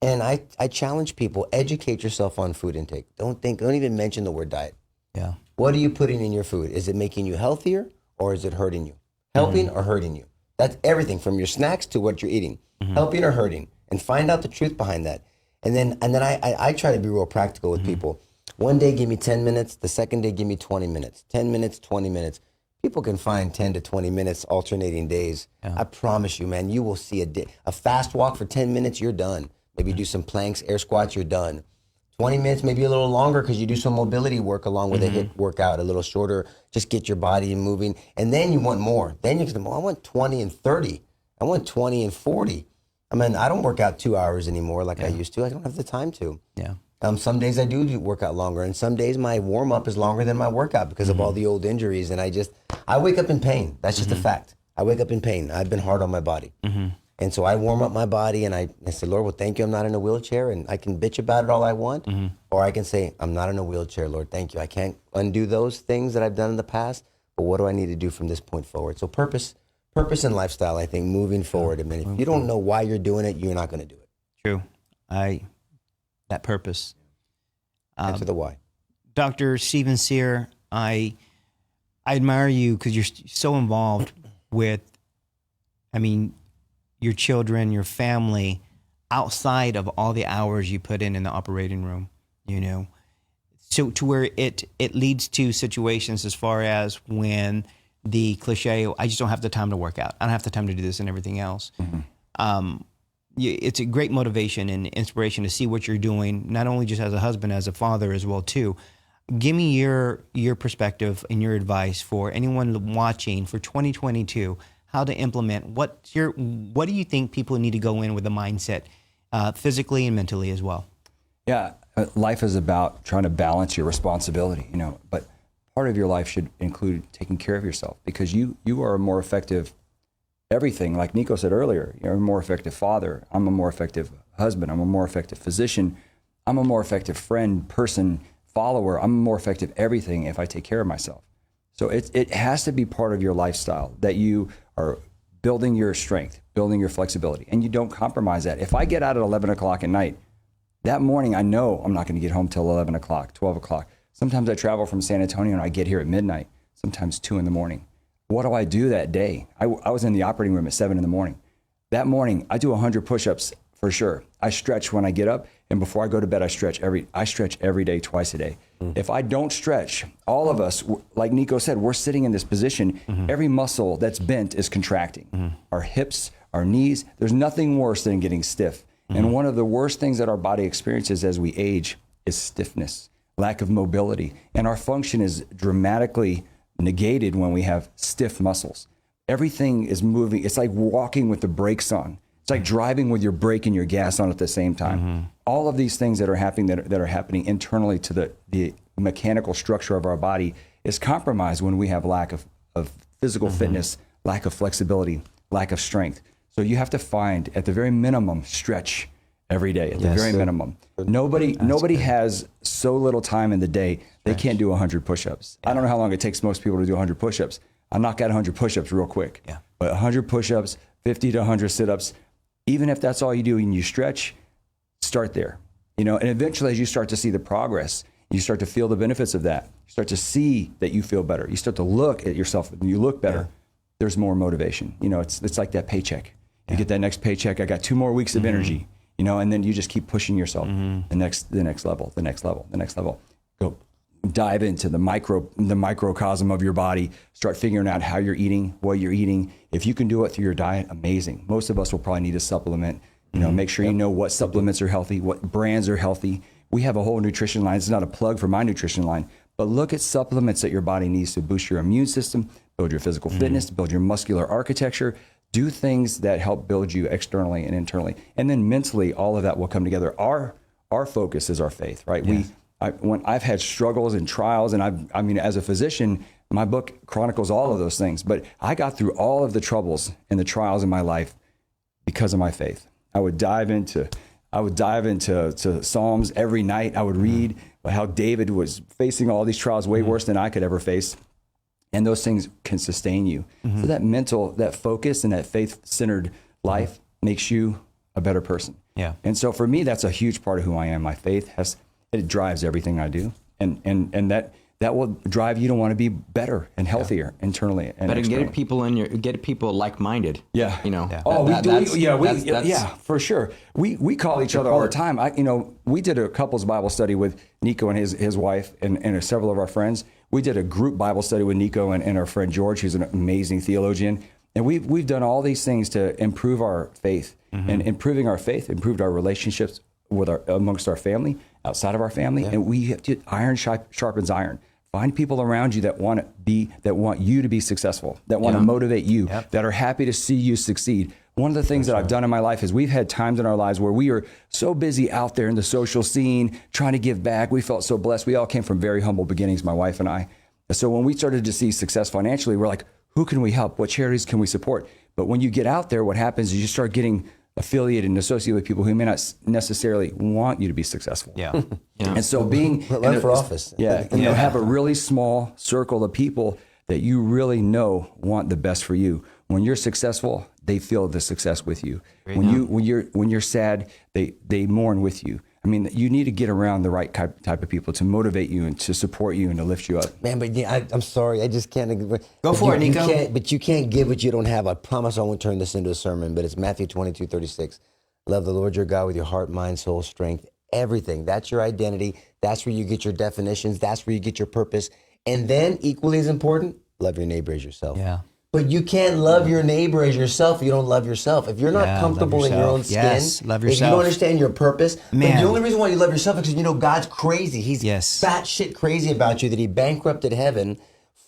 And I challenge people, educate yourself on food intake. Don't even mention the word diet. Yeah. What are you putting in your food? Is it making you healthier, or is it hurting you? Helping or hurting you? That's everything from your snacks to what you're eating. Helping or hurting, and find out the truth behind that. And then I try to be real practical with people. One day give me 10 minutes, the second day give me 20 minutes. 10 minutes, 20 minutes. People can find 10 to 20 minutes alternating days. Yeah. I promise you, man, you will see a fast walk for 10 minutes, you're done. Maybe do some planks, air squats, you're done. 20 minutes, maybe a little longer, because you do some mobility work along with a HIIT workout, a little shorter, just get your body moving. And then you want more. Then you can say, I want 20 and 30. I want 20 and 40. I mean, I don't work out 2 hours anymore like I used to. I don't have the time to. Yeah. Some days I do work out longer, and some days my warm-up is longer than my workout because of all the old injuries. And I wake up in pain. That's just a fact. I wake up in pain. I've been hard on my body. And so I warm up my body, and I say, Lord, well, thank you, I'm not in a wheelchair, and I can bitch about it all I want, or I can say, I'm not in a wheelchair, Lord, thank you. I can't undo those things that I've done in the past, but what do I need to do from this point forward? So purpose and lifestyle, I think, moving forward. I mean, if you don't know why you're doing it, you're not going to do it. True. That purpose. Answer the why. Dr. Steven Sear, I admire you because you're so involved with, your children, your family, outside of all the hours you put in the operating room, so to where it leads to situations as far as when the cliche, I just don't have the time to work out. I don't have the time to do this and everything else. It's a great motivation and inspiration to see what you're doing, not only just as a husband, as a father as well too. Give me your perspective and your advice for anyone watching for 2022. How to implement, what do you think people need to go in with a mindset, physically and mentally as well? Yeah, life is about trying to balance your responsibility, but part of your life should include taking care of yourself, because you are a more effective everything. Like Nico said earlier, you're a more effective father. I'm a more effective husband. I'm a more effective physician. I'm a more effective friend, person, follower. I'm a more effective everything if I take care of myself. So it has to be part of your lifestyle that you are building your strength, building your flexibility, and you don't compromise that. If I get out at 11 o'clock at night, that morning I know I'm not going to get home till 11 o'clock, 12 o'clock. Sometimes I travel from San Antonio and I get here at midnight, sometimes 2 in the morning. What do I do that day? I was in the operating room at 7 in the morning. That morning, I do 100 push-ups for sure. I stretch when I get up, and before I go to bed, I stretch every day, twice a day. If I don't stretch, all of us, like Nico said, we're sitting in this position. Every muscle that's bent is contracting. Our hips, our knees, there's nothing worse than getting stiff. And one of the worst things that our body experiences as we age is stiffness, lack of mobility. And our function is dramatically negated when we have stiff muscles. Everything is moving. It's like walking with the brakes on. It's like driving with your brake and your gas on at the same time. All of these things that are happening that are happening internally to the mechanical structure of our body is compromised when we have lack of physical fitness, lack of flexibility, lack of strength. So you have to find, at the very minimum, stretch every day. At the very minimum, nobody has so little time in the day they can't do 100 push-ups. I don't know how long it takes most people to do 100 push-ups. I'll knock out 100 push-ups real quick. But 100 push-ups, 50 to 100 sit-ups. Even if that's all you do and you stretch, start there, and eventually as you start to see the progress, you start to feel the benefits of that. You start to see that you feel better. You start to look at yourself and you look better. There's more motivation. It's like that paycheck. You get that next paycheck. I got 2 more weeks of energy, and then you just keep pushing yourself the next level. Go dive into the microcosm of your body, start figuring out how you're eating, what you're eating. If you can do it through your diet, amazing. Most of us will probably need a supplement, You know, make sure you know what supplements are healthy, what brands are healthy. We have a whole nutrition line. It's not a plug for my nutrition line, but look at supplements that your body needs to boost your immune system, build your physical fitness, build your muscular architecture, do things that help build you externally and internally. And then mentally, all of that will come together. Our focus is our faith, right? Yes. When I've had struggles and trials, and I mean, as a physician, my book chronicles all of those things, but I got through all of the troubles and the trials in my life because of my faith. I would dive into Psalms every night. I would read how David was facing all these trials way worse than I could ever face. And those things can sustain you. So that focus and that faith-centered life makes you a better person. Yeah. And so for me, that's a huge part of who I am. My faith it drives everything I do. And that will drive you to want to be better and healthier internally and But externally. get people like-minded. Yeah. You know. Yeah. Oh, That's- yeah, for sure. We call each other all the time. We did a couples Bible study with Nico and his wife and several of our friends. We did a group Bible study with Nico and our friend George, who's an amazing theologian. And we've done all these things to improve our faith. And improving our faith improved our relationships amongst our family, outside of our family. And we have to, iron sharpens iron. Find people around you that want you to be successful, that want to motivate you, that are happy to see you succeed. One of the things that I've done in my life is we've had times in our lives where we are so busy out there in the social scene, trying to give back. We felt so blessed. We all came from very humble beginnings, my wife and I. So when we started to see success financially, we're like, who can we help? What charities can we support? But when you get out there, what happens is you start getting affiliated and associated with people who may not necessarily want you to be successful. Yeah. And so Run for office. Have a really small circle of people that you really know want the best for you. When you're successful, they feel the success with you. When you're sad, they mourn with you. I mean, you need to get around the right type of people to motivate you and to support you and to lift you up. Man, but I'm sorry, I just can't. Go for it, Nico. But you can't give what you don't have. I promise I won't turn this into a sermon, but it's Matthew 22:36. Love the Lord your God with your heart, mind, soul, strength, everything. That's your identity. That's where you get your definitions. That's where you get your purpose. And then, equally as important, love your neighbor as yourself. Yeah. But you can't love your neighbor as yourself if you don't love yourself. If you're not comfortable in your own skin, love if you yourself. don't understand your purpose, Man. but the only reason why you love yourself is because you know God's crazy. He's Yes. batshit crazy about you, that he bankrupted heaven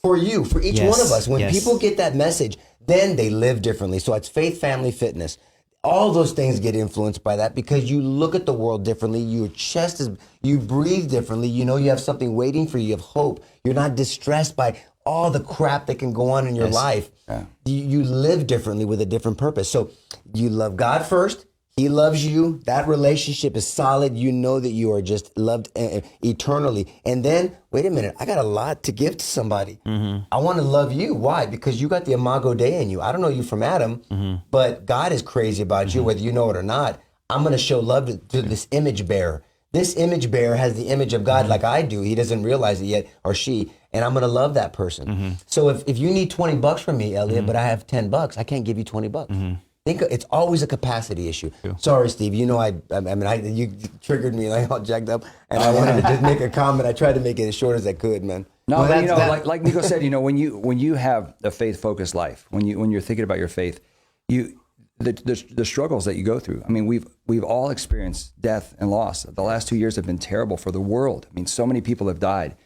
for you, for each Yes. one of us. When Yes. people get that message, then they live differently. So it's faith, family, fitness. All those things get influenced by that because you look at the world differently. Your chest is, you breathe differently. You know you have something waiting for you. You have hope. You're not distressed by all the crap that can go on in your life. Yeah. You live differently with a different purpose. So you love God first. He loves you. That relationship is solid. You know that you are just loved eternally. And then, wait a minute, I got a lot to give to somebody. I want to love you. Why? Because you got the Imago Dei in you. I don't know you from Adam, but God is crazy about you, whether you know it or not. I'm going to show love to this image bearer. This image bearer has the image of God like I do. He doesn't realize it yet, or she, and I'm going to love that person. So if you need $20 from me, Elliot, but I have $10, I can't give you $20. Think it's always a capacity issue. Sorry, Steve. You know, you triggered me and I all jacked up, and I wanted to just make a comment. I tried to make it as short as I could, man. No, Well, like Nico said, when you have a faith-focused life, when you're thinking about your faith, the struggles that you go through. I mean, we've all experienced death and loss. The last 2 years have been terrible for the world. I mean, so many people have died,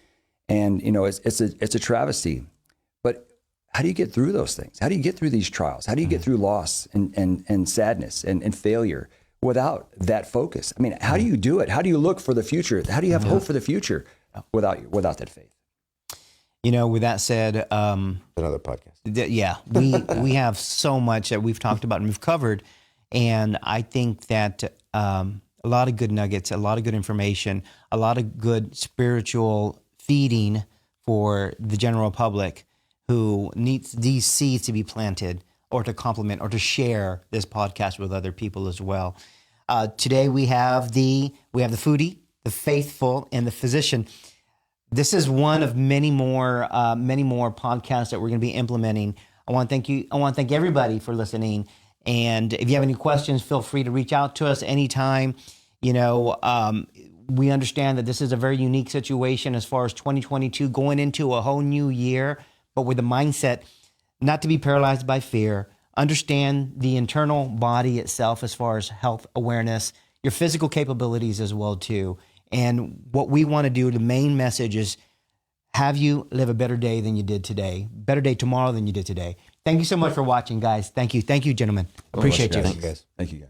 and it's a travesty. But how do you get through those things? How do you get through these trials? How do you get through loss and sadness and failure without that focus? I mean, how do you do it? How do you look for the future? How do you have hope for the future without that faith? With that said, Another podcast. we have so much that we've talked about and we've covered, and I think that a lot of good nuggets, a lot of good information, a lot of good spiritual feeding for the general public who needs these seeds to be planted or to complement or to share this podcast with other people as well. Today we have the foodie, the faithful, and the physician. This is one of many more podcasts that we're going to be implementing. I want to thank everybody for listening. And if you have any questions, feel free to reach out to us anytime. We understand that this is a very unique situation as far as 2022 going into a whole new year, but with the mindset not to be paralyzed by fear, understand the internal body itself as far as health awareness, your physical capabilities as well too. And what we want to do, the main message is have you live a better day than you did today, better day tomorrow than you did today. Thank you so much for watching, guys. Thank you. Thank you, gentlemen. Appreciate you. Thank you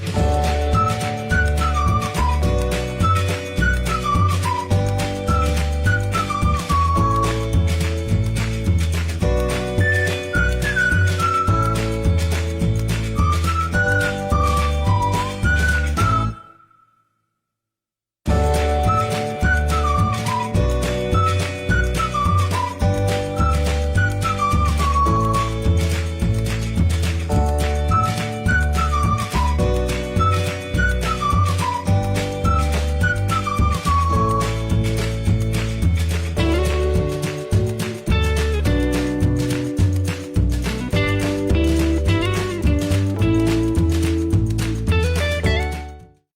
guys.